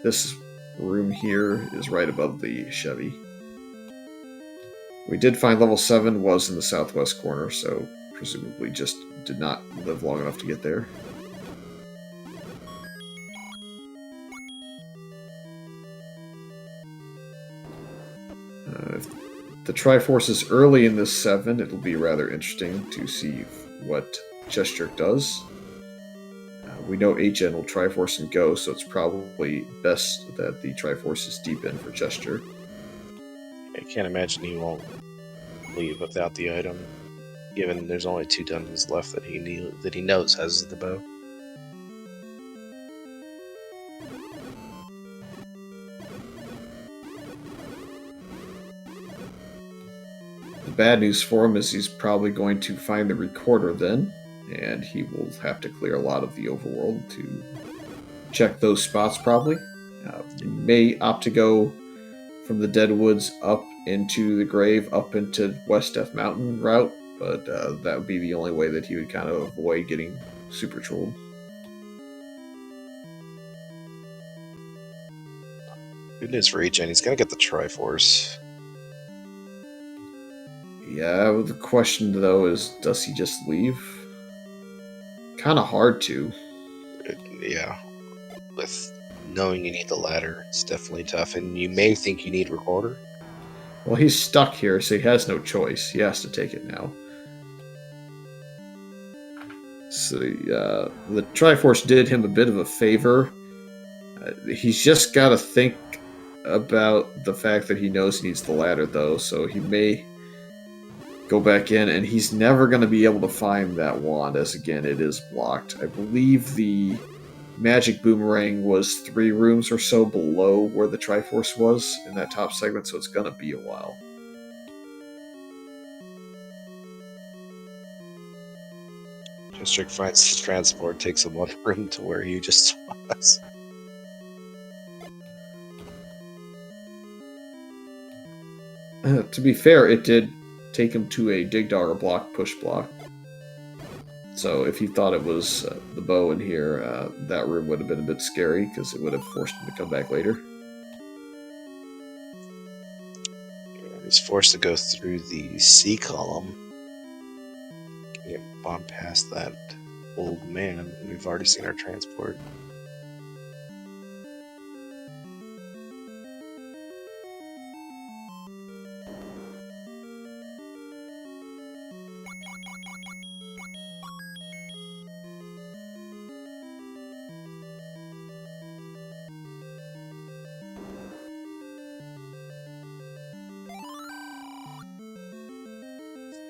This room here is right above the Chevy. We did find level 7 was in the southwest corner, so presumably just did not live long enough to get there. If the Triforce is early in this 7, it'll be rather interesting to see what chessjerk does. We know HN will Triforce and go, so it's probably best that the Triforce is deep in for chessjerk. I can't imagine he won't leave without the item, given there's only 2 dungeons left that he knows has the bow. The bad news for him is he's probably going to find the recorder then, and he will have to clear a lot of the overworld to check those spots probably. He may opt to go from the Deadwoods up into the Grave, up into West Death Mountain route, but that would be the only way that he would kind of avoid getting super trolled. Good news for HN, he's going to get the Triforce. Yeah, the question though is, does he just leave? Kind of hard to. Yeah, with knowing you need the ladder, it's definitely tough, and you may think you need recorder. Well, he's stuck here, so he has no choice. He has to take it now. So the Triforce did him a bit of a favor. He's just got to think about the fact that he knows he needs the ladder, though, so he may go back in, and he's never going to be able to find that wand, as again, it is blocked. I believe the magic boomerang was 3 rooms or so below where the Triforce was in that top segment, so it's going to be a while. Chessjerk finds his transport, takes him 1 room to where he just was. To be fair, it did take him to a dig dogger block, push block. So if he thought it was the bow in here, that room would have been a bit scary because it would have forced him to come back later. He's forced to go through the C column. Can't bomb past that old man. We've already seen our transport.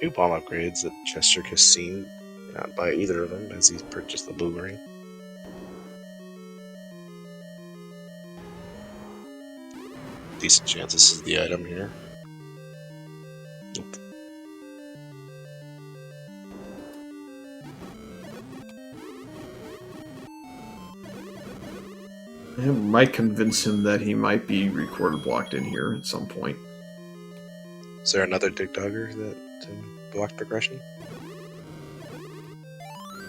new bomb upgrades that chessjerk has seen. Not buy either of them as he's purchased the boomerang. Decent chance this is the item here. Nope. It might convince him that he might be recorded blocked in here at some point. Is there another dig dogger that blocked progression?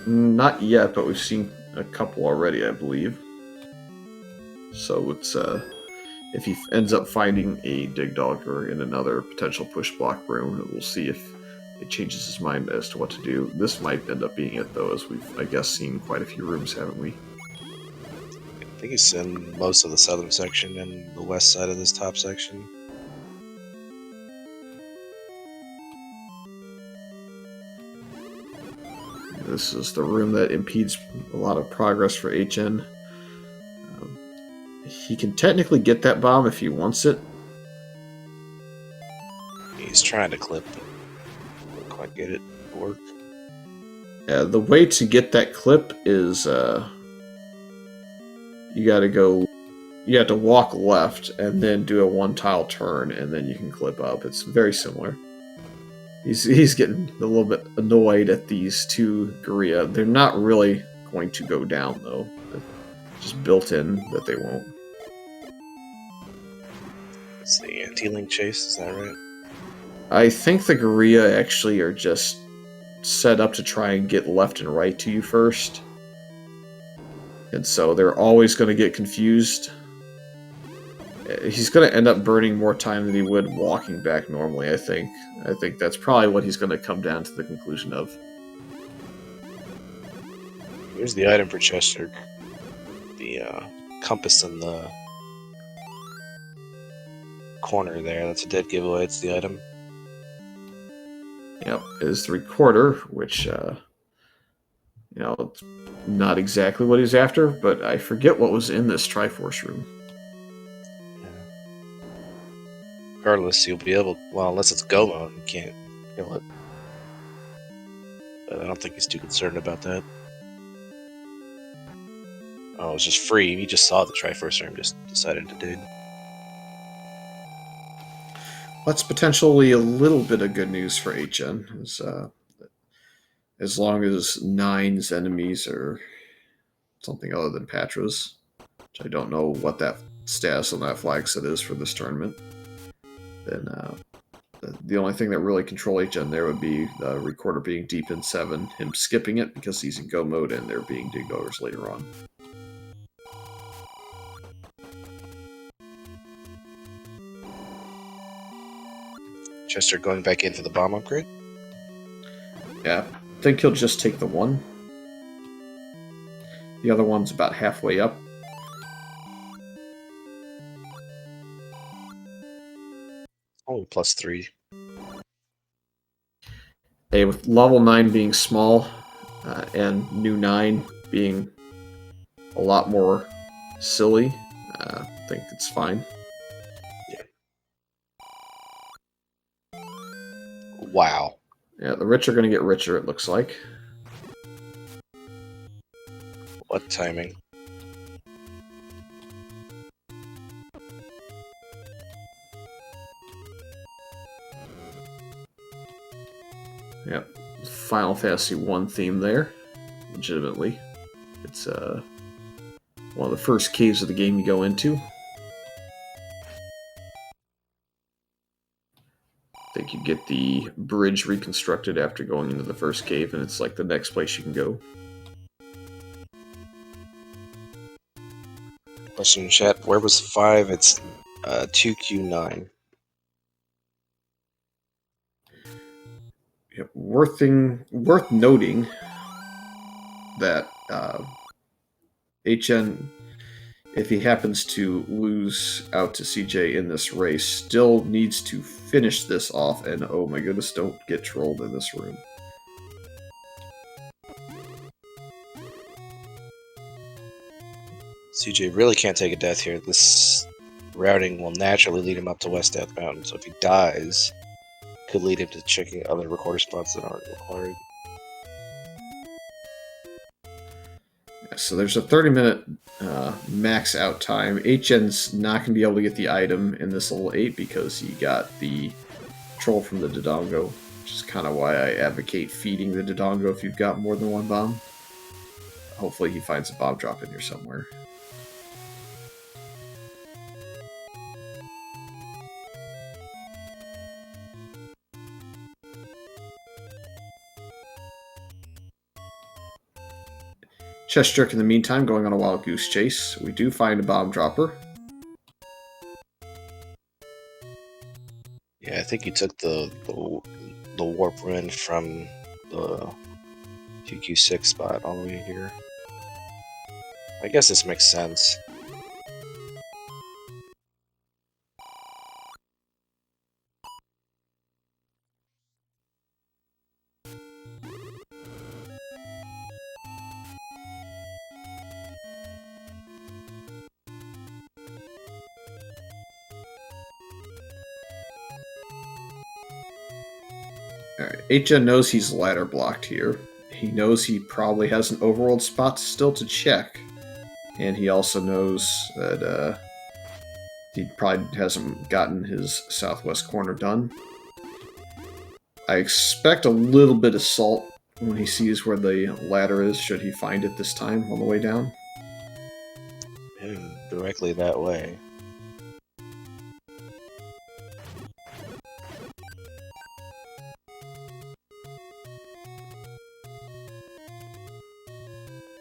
Not yet, but we've seen a couple already, I believe. So it's if he ends up finding a dig dogger in another potential push block room, we'll see if it changes his mind as to what to do. This might end up being it, though, as we've, I guess, seen quite a few rooms, haven't we? I think he's in most of the southern section and the west side of this top section. This is the room that impedes a lot of progress for HN. He can technically get that bomb if he wants it. He's trying to clip, but can't quite get it to work. Yeah, the way to get that clip is you have to walk left and then do a one tile turn, and then you can clip up. It's very similar. He's getting a little bit annoyed at these two Guerrilla. They're not really going to go down, though. They're just built in that they won't. It's the anti-link chase, is that right? I think the Guerrilla actually are just set up to try and get left and right to you first. And so they're always going to get confused. He's going to end up burning more time than he would walking back normally, I think. I think that's probably what he's going to come down to the conclusion of. Here's the item for chessjerk. The compass in the corner there. That's a dead giveaway. It's the item. Yep, is the recorder, which, it's not exactly what he's after, but I forget what was in this Triforce room. Regardless, you'll be able... Well, unless it's go mode, you can't kill it. But I don't think he's too concerned about that. Oh, it's just free. He just saw the Triforce room, just decided to dig. That's potentially a little bit of good news for HN. As long as 9's enemies are something other than Patra's, which I don't know what that status on that flag set is for this tournament, then the only thing that really control HN there would be the recorder being deep in 7, him skipping it because he's in go mode, and there being dig doggers later on. Chester going back in for the bomb upgrade? Yeah, I think he'll just take the one. The other one's about halfway up. Only +3. Hey, with level 9 being small and new 9 being a lot more silly, I think it's fine. Wow. Yeah, the rich are going to get richer, it looks like. What timing? Yep, Final Fantasy 1 theme there, legitimately. It's one of the first caves of the game you go into. I think you get the bridge reconstructed after going into the first cave, and it's like the next place you can go. Question in chat, where was 5? It's 2Q9. Yeah, worth noting that HN, if he happens to lose out to CJ in this race, still needs to finish this off, and oh my goodness, don't get trolled in this room. CJ really can't take a death here. This routing will naturally lead him up to West Death Mountain, so if he dies, could lead him to checking other recorder spots that aren't required. So there's a 30-minute max out time. 8gen's not going to be able to get the item in this level 8 because he got the troll from the Dodongo, which is kind of why I advocate feeding the Dodongo if you've got more than one bomb. Hopefully he finds a bomb drop in here somewhere. Chessjerk in the meantime going on a wild goose chase. We do find a bomb dropper. Yeah, I think he took the warp rune from the QQ6 spot all the way here. I guess this makes sense. Alright, 8gen knows he's ladder blocked here. He knows he probably has an overworld spot still to check. And he also knows that he probably hasn't gotten his southwest corner done. I expect a little bit of salt when he sees where the ladder is, should he find it this time on the way down. And directly that way.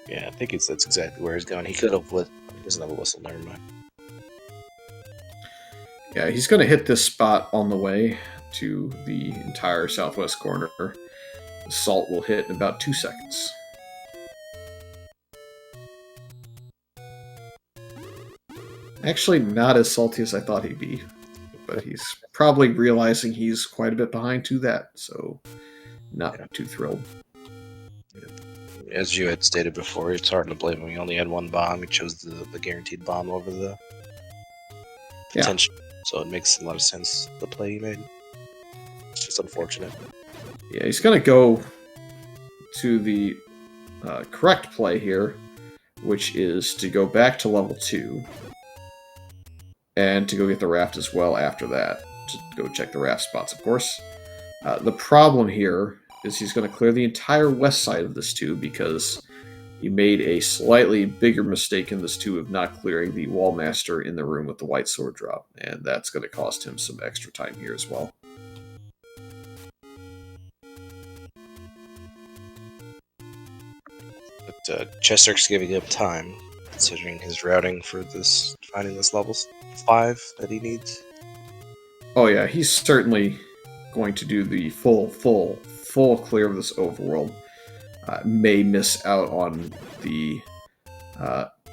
Yeah, I think that's exactly where he's going. He could have he doesn't have a whistle, never mind. Yeah, he's going to hit this spot on the way to the entire southwest corner. The salt will hit in about 2 seconds. Actually, not as salty as I thought he'd be, but he's probably realizing he's quite a bit behind to that, so not too thrilled. As you had stated before, it's hard to blame him. He only had one bomb. He chose the guaranteed bomb over the potential. So it makes a lot of sense, the play he made. It's just unfortunate. Yeah, he's going to go to the correct play here, which is to go back to level 2 and to go get the raft as well after that. To go check the raft spots, of course. The problem here is he's going to clear the entire west side of this tube because he made a slightly bigger mistake in this tube of not clearing the wallmaster in the room with the white sword drop, and that's going to cost him some extra time here as well. But chessjerk's giving him time, considering his routing for finding this level 5 that he needs. Oh yeah, he's certainly going to do the full clear of this overworld. May miss out on the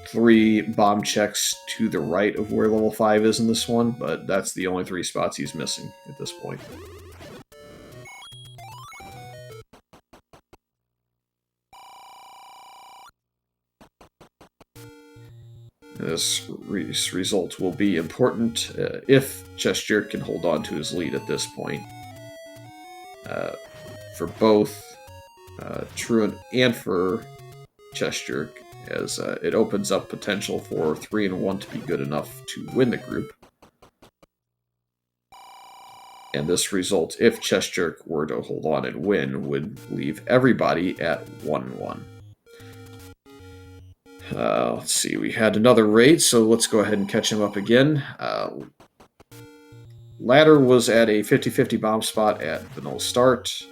3 bomb checks to the right of where level 5 is in this one, but that's the only 3 spots he's missing at this point. This result will be important if chessjerk can hold on to his lead at this point. For both Truant and for chessjerk, as it opens up potential for 3 and 1 to be good enough to win the group. And this result, if chessjerk were to hold on and win, would leave everybody at 1-1. Let's see, we had another raid, so let's go ahead and catch him up again. Ladder was at a 50-50 bomb spot at Vanilla Start.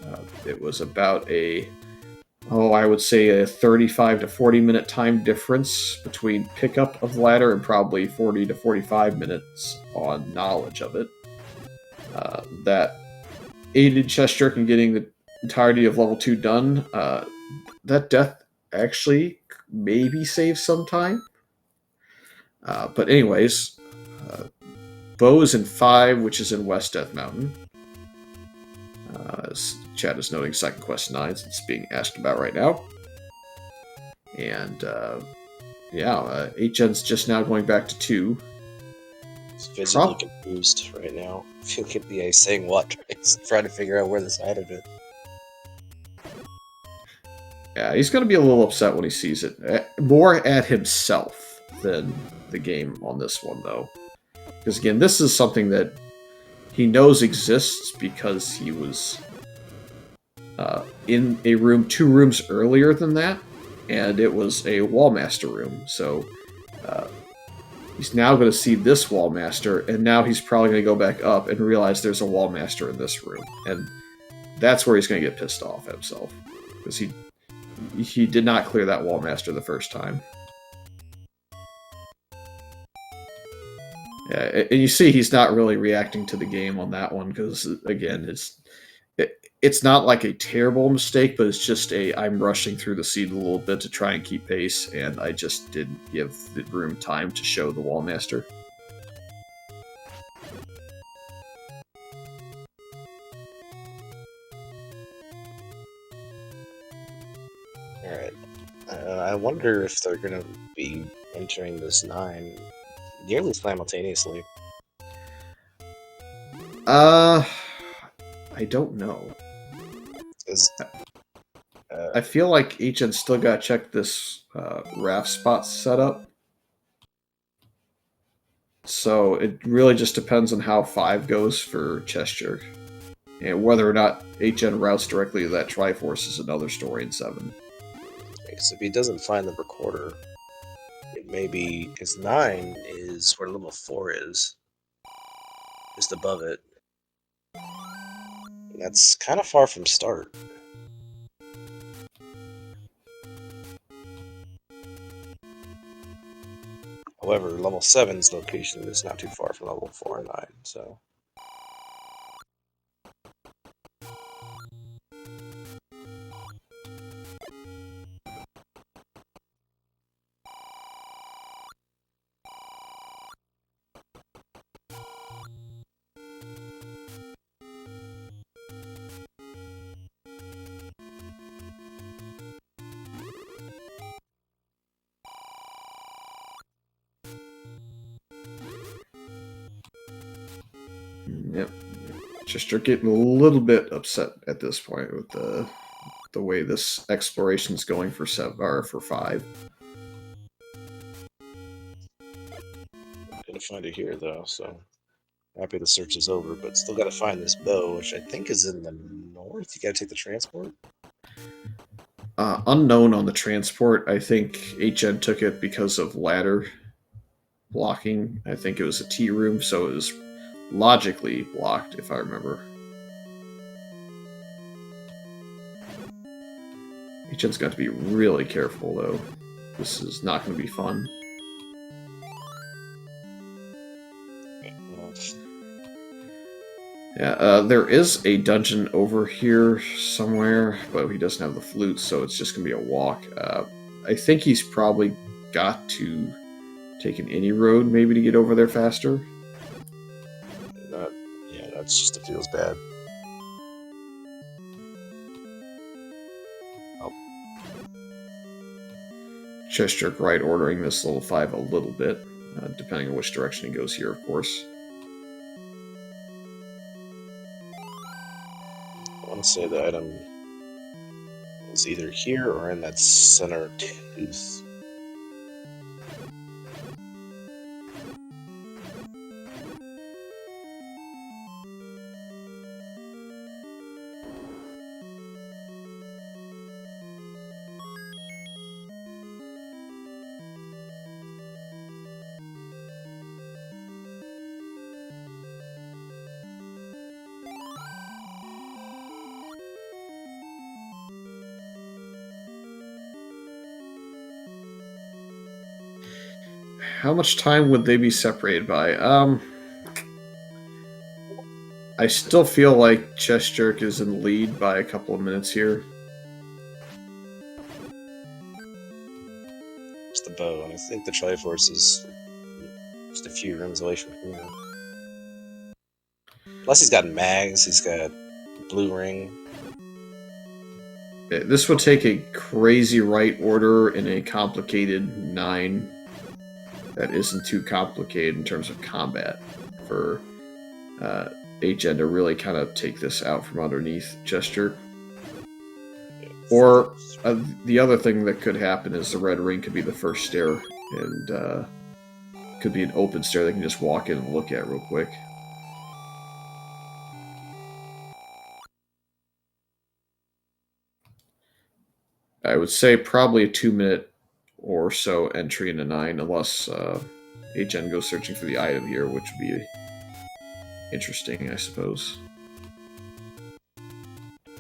It was about I would say a 35 to 40 minute time difference between pickup of ladder and probably 40 to 45 minutes on knowledge of it. That aided chessjerk in getting the entirety of level 2 done. That death actually maybe saves some time. But anyways, Bo is in 5, which is in West Death Mountain. As chat is noting, second quest 9, it's being asked about right now. And 8gen's just now going back to 2. He's visibly confused right now. Look at the saying what right It's trying to figure out where this item is. Yeah, he's going to be a little upset when he sees it. More at himself than the game on this one, though. Because, again, this is something that he knows exists because he was in a room 2 rooms earlier than that, and it was a Wallmaster room. So he's now going to see this Wallmaster, and now he's probably going to go back up and realize there's a Wallmaster in this room. And that's where he's going to get pissed off at himself. Because he did not clear that Wallmaster the first time. Yeah, and you see he's not really reacting to the game on that one, because, again, it's not like a terrible mistake, but it's just I'm rushing through the seed a little bit to try and keep pace, and I just didn't give the room time to show the Wallmaster. Alright. I wonder if they're going to be entering this 9 nearly simultaneously. I don't know. I feel like Ategen still got to check this RAF spot setup. So it really just depends on how 5 goes for chessjerk. And whether or not Ategen routes directly to that Triforce is another story in 7. So if he doesn't find the recorder, it may be his 9 is where level 4 is. Just above it. And that's kind of far from start. However, level 7's location is not too far from level 4 and 9, so... Yep. Chessjerk getting a little bit upset at this point with the way this exploration is going for 7 or for 5. Gonna find it here though, so happy the search is over, but still gotta find this bow, which I think is in the north. You gotta take the transport? Unknown on the transport. I think Ategen took it because of ladder blocking. I think it was a T room, so it was logically blocked, if I remember. Ategen's got to be really careful, though. This is not going to be fun. Yeah, there is a dungeon over here somewhere, but he doesn't have the flute, so it's just going to be a walk. I think he's probably got to take an any road, maybe, to get over there faster. Yeah, that's just, it feels bad. Oh. Chessjerk right ordering this level 5 a little bit, depending on which direction he goes here, of course. I want to say the item is either here or in that center tooth. How much time would they be separated by? I still feel like chessjerk is in the lead by a couple of minutes here. It's the bow, and I think the Triforce is just a few rooms away from here. Plus he's got mags, he's got blue ring. This would take a crazy right order in a complicated 9 that isn't too complicated in terms of combat for HN to really kind of take this out from underneath chessjerk. Or the other thing that could happen is the red ring could be the first stair, and could be an open stair they can just walk in and look at real quick. I would say probably a 2-minute or so entry into 9, unless HN goes searching for the item here, which would be interesting, I suppose.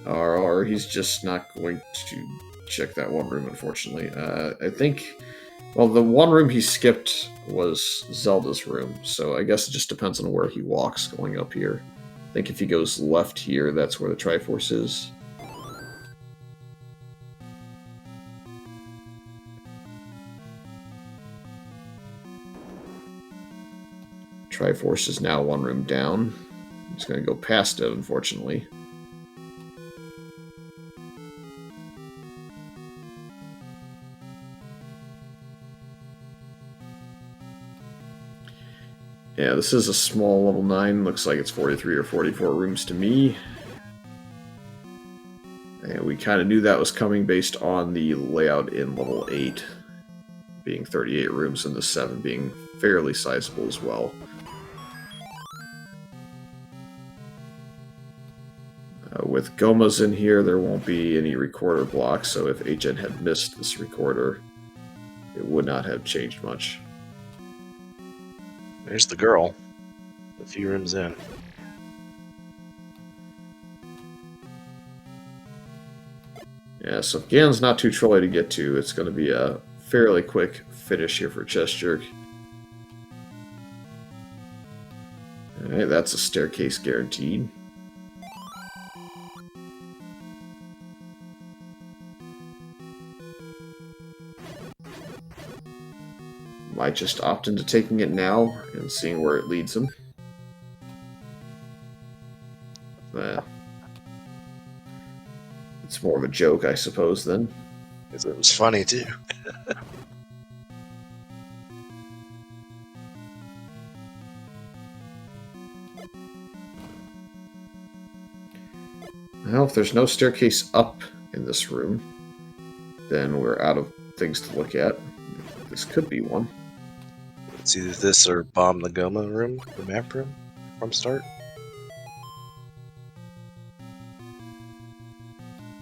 Or he's just not going to check that one room, unfortunately. I think, well, the one room he skipped was Zelda's room, so I guess it just depends on where he walks going up here. I think if he goes left here, that's where the Triforce is. Triforce is now one room down. He's going to go past it, unfortunately. Yeah, this is a small level 9. Looks like it's 43 or 44 rooms to me. And we kind of knew that was coming based on the layout in level 8 being 38 rooms and the 7 being fairly sizable as well. With Gomas in here, there won't be any recorder blocks, so if HN had missed this recorder, it would not have changed much. There's the girl, a few rooms in. Yeah, so if Ganon's not too trolly to get to, it's going to be a fairly quick finish here for chessjerk. Alright, that's a staircase guaranteed. Might just opt into taking it now and seeing where it leads him. It's more of a joke, I suppose, then. Because it was funny, too. Well, if there's no staircase up in this room, then we're out of things to look at. This could be one. It's either this or bomb the Goma room, the map room, from start.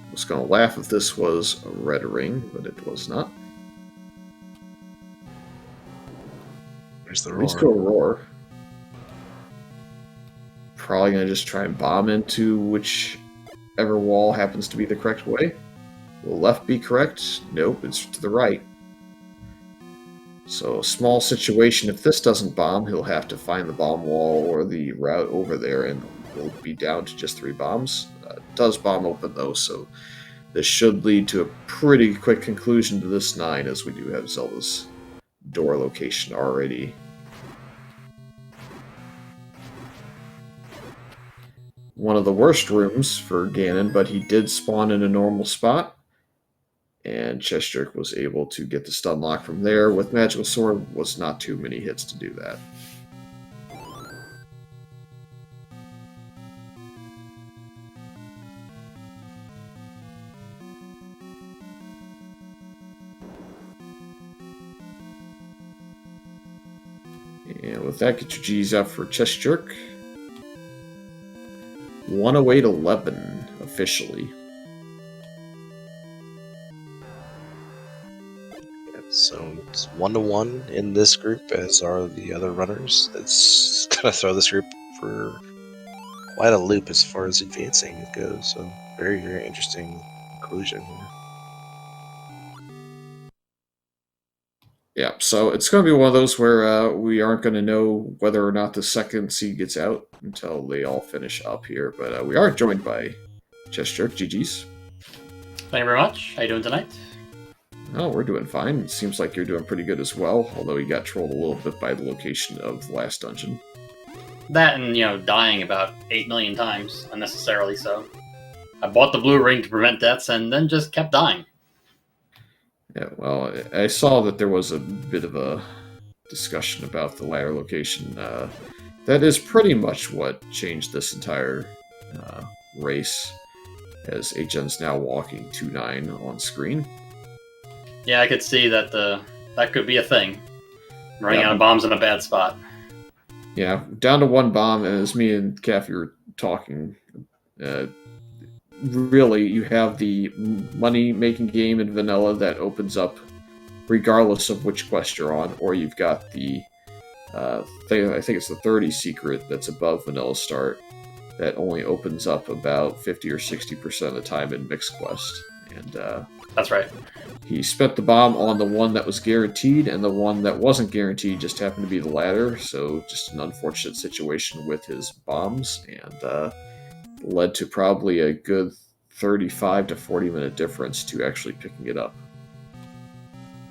I was going to laugh if this was a red ring, but it was not. There's the roar. Leads to a roar. Probably going to just try and bomb into whichever wall happens to be the correct way. Will left be correct? Nope, it's to the right. So, small situation. If this doesn't bomb, he'll have to find the bomb wall or the route over there, and we'll be down to just 3 bombs. It does bomb open, though, so this should lead to a pretty quick conclusion to this 9, as we do have Zelda's door location already. One of the worst rooms for Ganon, but he did spawn in a normal spot. And chessjerk was able to get the stun lock from there. With Magical Sword, was not too many hits to do that. And with that, get your G's up for chessjerk. 108-11, officially. So it's 1-1 in this group, as are the other runners. It's going to throw this group for quite a loop as far as advancing goes. So very, very interesting conclusion here. Yeah, so it's going to be one of those where we aren't going to know whether or not the second seed gets out until they all finish up here. But we are joined by chessjerk. GG's. Thank you very much. How you doing tonight? Oh, we're doing fine. It seems like you're doing pretty good as well, although you got trolled a little bit by the location of the last dungeon. That and, dying about 8 million times, unnecessarily so. I bought the blue ring to prevent deaths and then just kept dying. Yeah, well, I saw that there was a bit of a discussion about the ladder location. that is pretty much what changed this entire race, as HN's now walking 2-9 on screen. Yeah, I could see that that could be a thing. Running out of bombs in a bad spot. Yeah, down to 1 bomb, and as me and Kathy were talking, really, you have the money-making game in vanilla that opens up regardless of which quest you're on, or you've got the I think it's the 30 secret that's above vanilla start that only opens up about 50 or 60% of the time in mixed quest. And that's right. He spent the bomb on the one that was guaranteed, and the one that wasn't guaranteed just happened to be the ladder, so just an unfortunate situation with his bombs, and led to probably a good 35 to 40 minute difference to actually picking it up.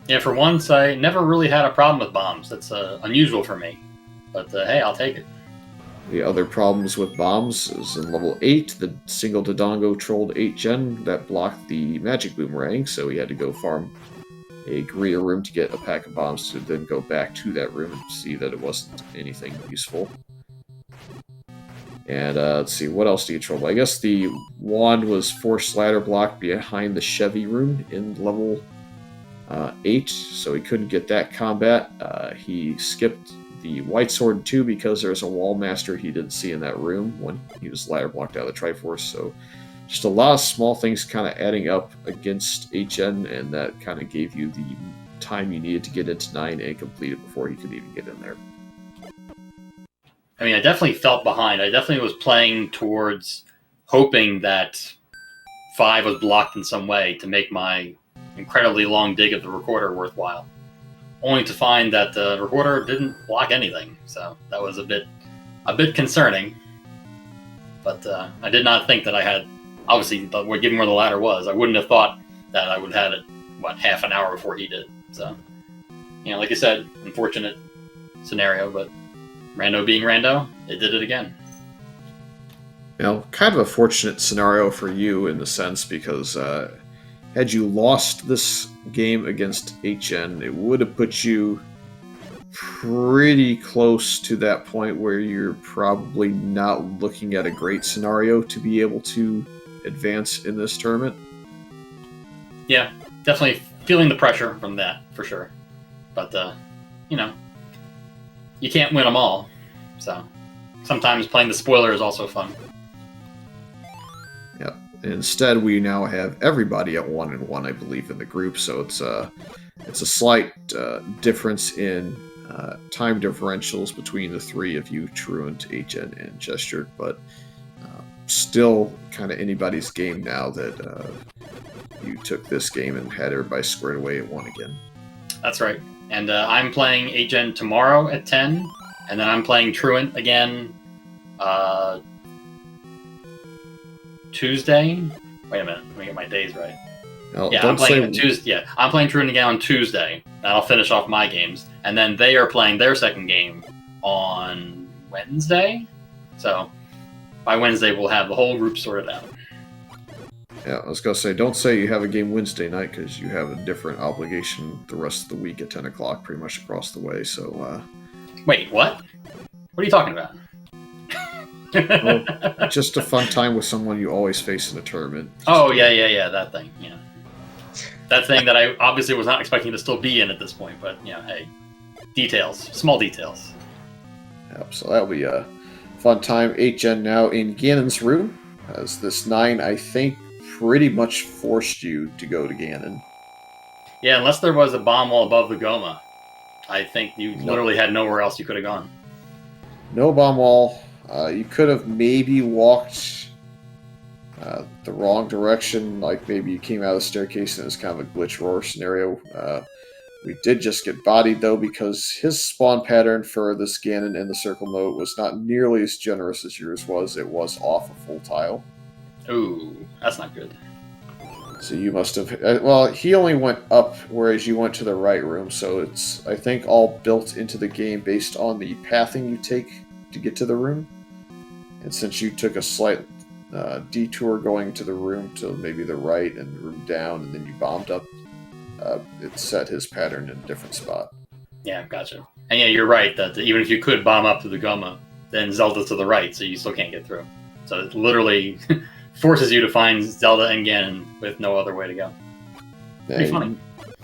Yeah, for once, I never really had a problem with bombs. That's unusual for me. But hey, I'll take it. The other problems with bombs is in level 8, the single Dodongo trolled 8 gen that blocked the magic boomerang, so he had to go farm a greater room to get a pack of bombs to then go back to that room and see that it wasn't anything useful. And let's see, what else do you troll? I guess the wand was forced ladder blocked behind the Chevy room in level 8, so he couldn't get that combat. He skipped the White Sword 2 because there's a Wall Master he didn't see in that room when he was ladder blocked out of the Triforce, so just a lot of small things kind of adding up against HN, and that kind of gave you the time you needed to get into 9 and complete it before he could even get in there. I mean, I definitely felt behind. I definitely was playing towards hoping that 5 was blocked in some way to make my incredibly long dig of the recorder worthwhile. Only to find that the recorder didn't block anything, so that was a bit concerning. But I did not think that I had, obviously, given where the ladder was, I wouldn't have thought that I would have had it, half an hour before he did. So, like I said, unfortunate scenario, but Rando being Rando, it did it again. Kind of a fortunate scenario for you in the sense because had you lost this game against HN, it would have put you pretty close to that point where you're probably not looking at a great scenario to be able to advance in this tournament. Yeah, definitely feeling the pressure from that, for sure. But, you can't win them all. So sometimes playing the spoiler is also fun. Yep. Instead, we now have everybody at 1-1, I believe, in the group. So it's a slight difference in time differentials between the three of you, Truant, HN, and Chessjerk, but still kind of anybody's game now that you took this game and had everybody squared away at 1 again. That's right. And I'm playing HN tomorrow at 10, and then I'm playing Truant again Tuesday. Wait a minute, let me get my days right. No, yeah, I'm playing Tuesday. Yeah, I'm playing Truant again on Tuesday. That'll finish off my games, and then they are playing their second game on Wednesday. So by Wednesday, we'll have the whole group sorted out. Yeah, I was gonna say, don't say you have a game Wednesday night because you have a different obligation the rest of the week at 10 o'clock, pretty much across the way. So, wait, what? What are you talking about? Well, just a fun time with someone you always face in a tournament. Oh yeah, that thing, yeah. That thing that I obviously was not expecting to still be in at this point, but hey, details, small details. Yep, so that'll be a fun time. HN now in Ganon's room, as this 9, I think, pretty much forced you to go to Ganon. Yeah, unless there was a bomb wall above the Goma, I think you literally had nowhere else you could have gone. No bomb wall. You could have maybe walked the wrong direction, like maybe you came out of the staircase and it was kind of a glitch roar scenario. We did just get bodied, though, because his spawn pattern for this Ganon in the circle mode was not nearly as generous as yours was. It was off a full tile. Ooh, that's not good. So you must have... well, he only went up, whereas you went to the right room, so it's, I think, all built into the game based on the pathing you take to get to the room. And since you took a slight detour going to the room to maybe the right and the room down, and then you bombed up, it set his pattern in a different spot. Yeah, gotcha. And yeah, you're right, that even if you could bomb up to the Goma, then Zelda to the right, so you still can't get through. So it literally forces you to find Zelda and Ganon with no other way to go. Pretty funny.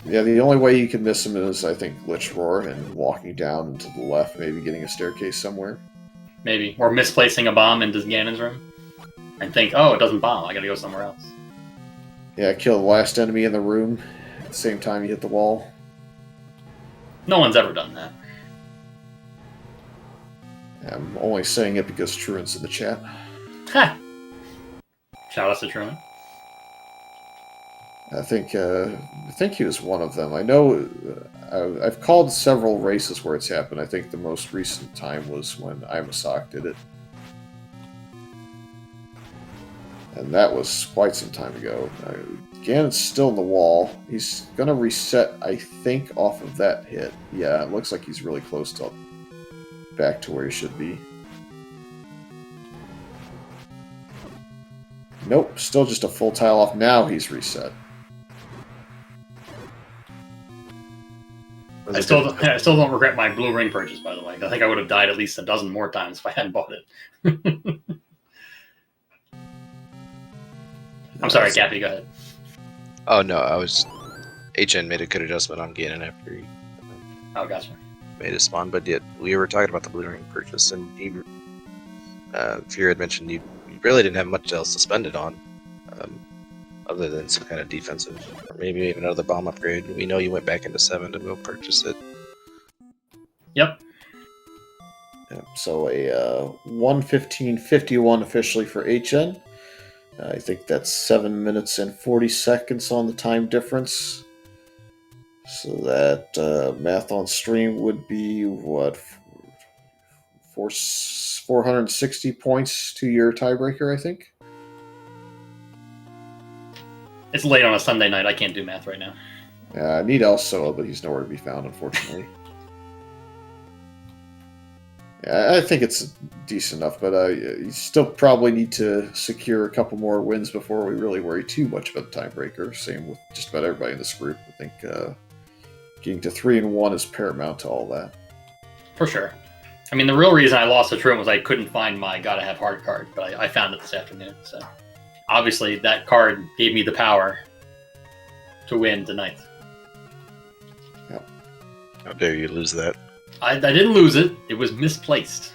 Yeah, the only way you can miss him is, I think, Lich Roar and walking down to the left, maybe getting a staircase somewhere. Maybe. Or misplacing a bomb into Ganon's room. And think, oh, it doesn't bomb, I gotta go somewhere else. Yeah, kill the last enemy in the room at the same time you hit the wall. No one's ever done that. I'm only saying it because Truant's in the chat. Ha! Shout out to Truman. I think he was one of them. I know I've called several races where it's happened. I think the most recent time was when Imasak did it. And that was quite some time ago. Ganon's still in the wall. He's going to reset, I think, off of that hit. Yeah, it looks like he's really close to back to where he should be. Nope, still just a full tile off. Now he's reset. I still don't regret my blue ring purchase, by the way. I think I would have died at least a dozen more times if I hadn't bought it. I'm sorry, Cappy, go ahead. Oh, no, HN made a good adjustment on Ganon after he gotcha. made his spawn, but yet we were talking about the blue ring purchase, and Fear had mentioned you really didn't have much else to spend it on, other than some kind of defensive, or maybe even another bomb upgrade. We know you went back into 7 to go purchase it. Yep. Yeah, so a 1:15:51 officially for HN. I think that's 7 minutes and 40 seconds on the time difference. So that math on stream would be, what, 460 points to your tiebreaker, I think? It's late on a Sunday night. I can't do math right now. I need El Soa, but he's nowhere to be found, unfortunately. Yeah, I think it's decent enough, but you still probably need to secure a couple more wins before we really worry too much about the tiebreaker. Same with just about everybody in this group. I think getting to 3-1 is paramount to all that. For sure. I mean, the real reason I lost the Truant was I couldn't find my Gotta Have Heart card, but I found it this afternoon. So obviously that card gave me the power to win tonight. Yep. How dare you lose that? I didn't lose it. It was misplaced.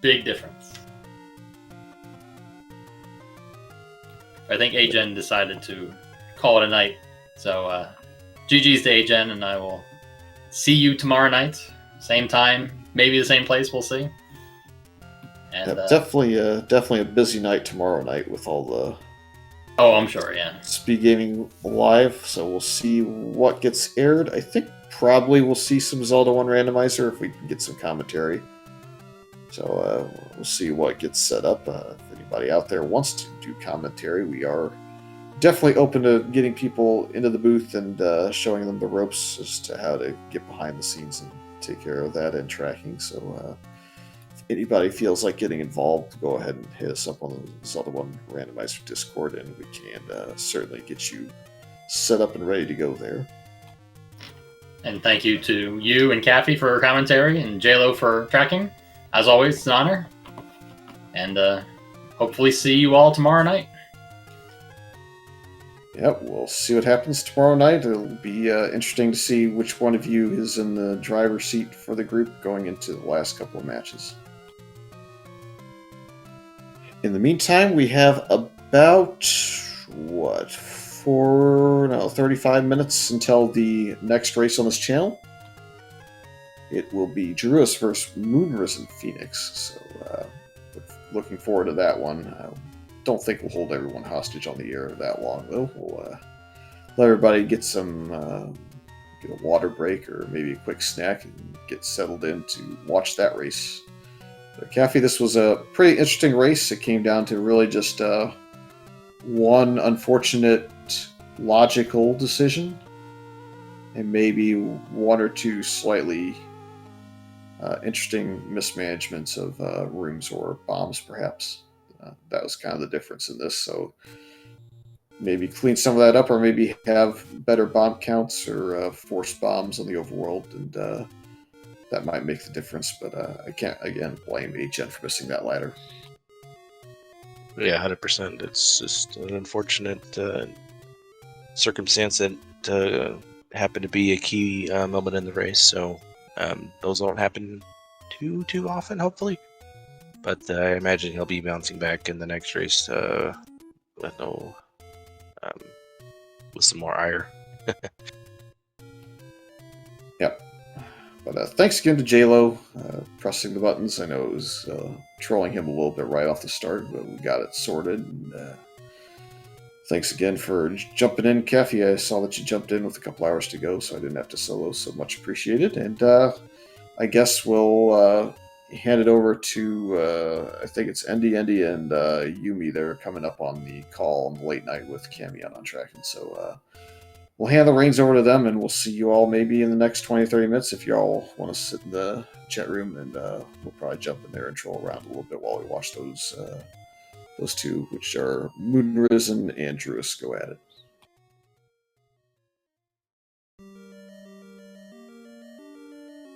Big difference. I think Agen decided to call it a night. So GG's to Agen, and I will see you tomorrow night. Same time, maybe the same place, we'll see. And definitely a busy night tomorrow night with all the... Oh, I'm sure, yeah. SpeedGaming live, so we'll see what gets aired. I think probably we'll see some Zelda 1 randomizer if we can get some commentary. So we'll see what gets set up. If anybody out there wants to do commentary, we are definitely open to getting people into the booth and showing them the ropes as to how to get behind the scenes and take care of that and tracking. So if anybody feels like getting involved, go ahead and hit us up on the Zelda 1 Randomizer Discord, and we can certainly get you set up and ready to go there. And thank you to you and Kathy for commentary, and JLo for tracking. As always, it's an honor. And hopefully see you all tomorrow night. Yep, we'll see what happens tomorrow night. It'll be interesting to see which one of you is in the driver's seat for the group going into the last couple of matches. In the meantime, we have about, 35 minutes until the next race on this channel. It will be Druis versus Moonrisen Phoenix, so looking forward to that one. Don't think we'll hold everyone hostage on the air that long, though. We'll let everybody get get a water break or maybe a quick snack and get settled in to watch that race. Kathy, this was a pretty interesting race. It came down to really just one unfortunate logical decision and maybe one or two slightly interesting mismanagements of rooms or bombs, perhaps. That was kind of the difference in this. So maybe clean some of that up, or maybe have better bomb counts or force bombs on the overworld, and that might make the difference. But I can't again blame HN for missing that ladder. Yeah, 100%. It's just an unfortunate circumstance that happened to be a key moment in the race. So those won't happen too often, hopefully. But I imagine he'll be bouncing back in the next race with some more ire. Yep. But thanks again to JLo pressing the buttons. I know it was trolling him a little bit right off the start, but we got it sorted. And, thanks again for jumping in, Kathy. I saw that you jumped in with a couple hours to go, so I didn't have to solo, so much appreciated. And I guess we'll hand it over to, I think it's Endy, and Yumi. They're coming up on the call on the late night with Camion on tracking. So we'll hand the reins over to them, and we'll see you all maybe in the next 20 or 30 minutes if y'all want to sit in the chat room, and we'll probably jump in there and troll around a little bit while we watch those two, which are Moon Risen and Druis, go at it.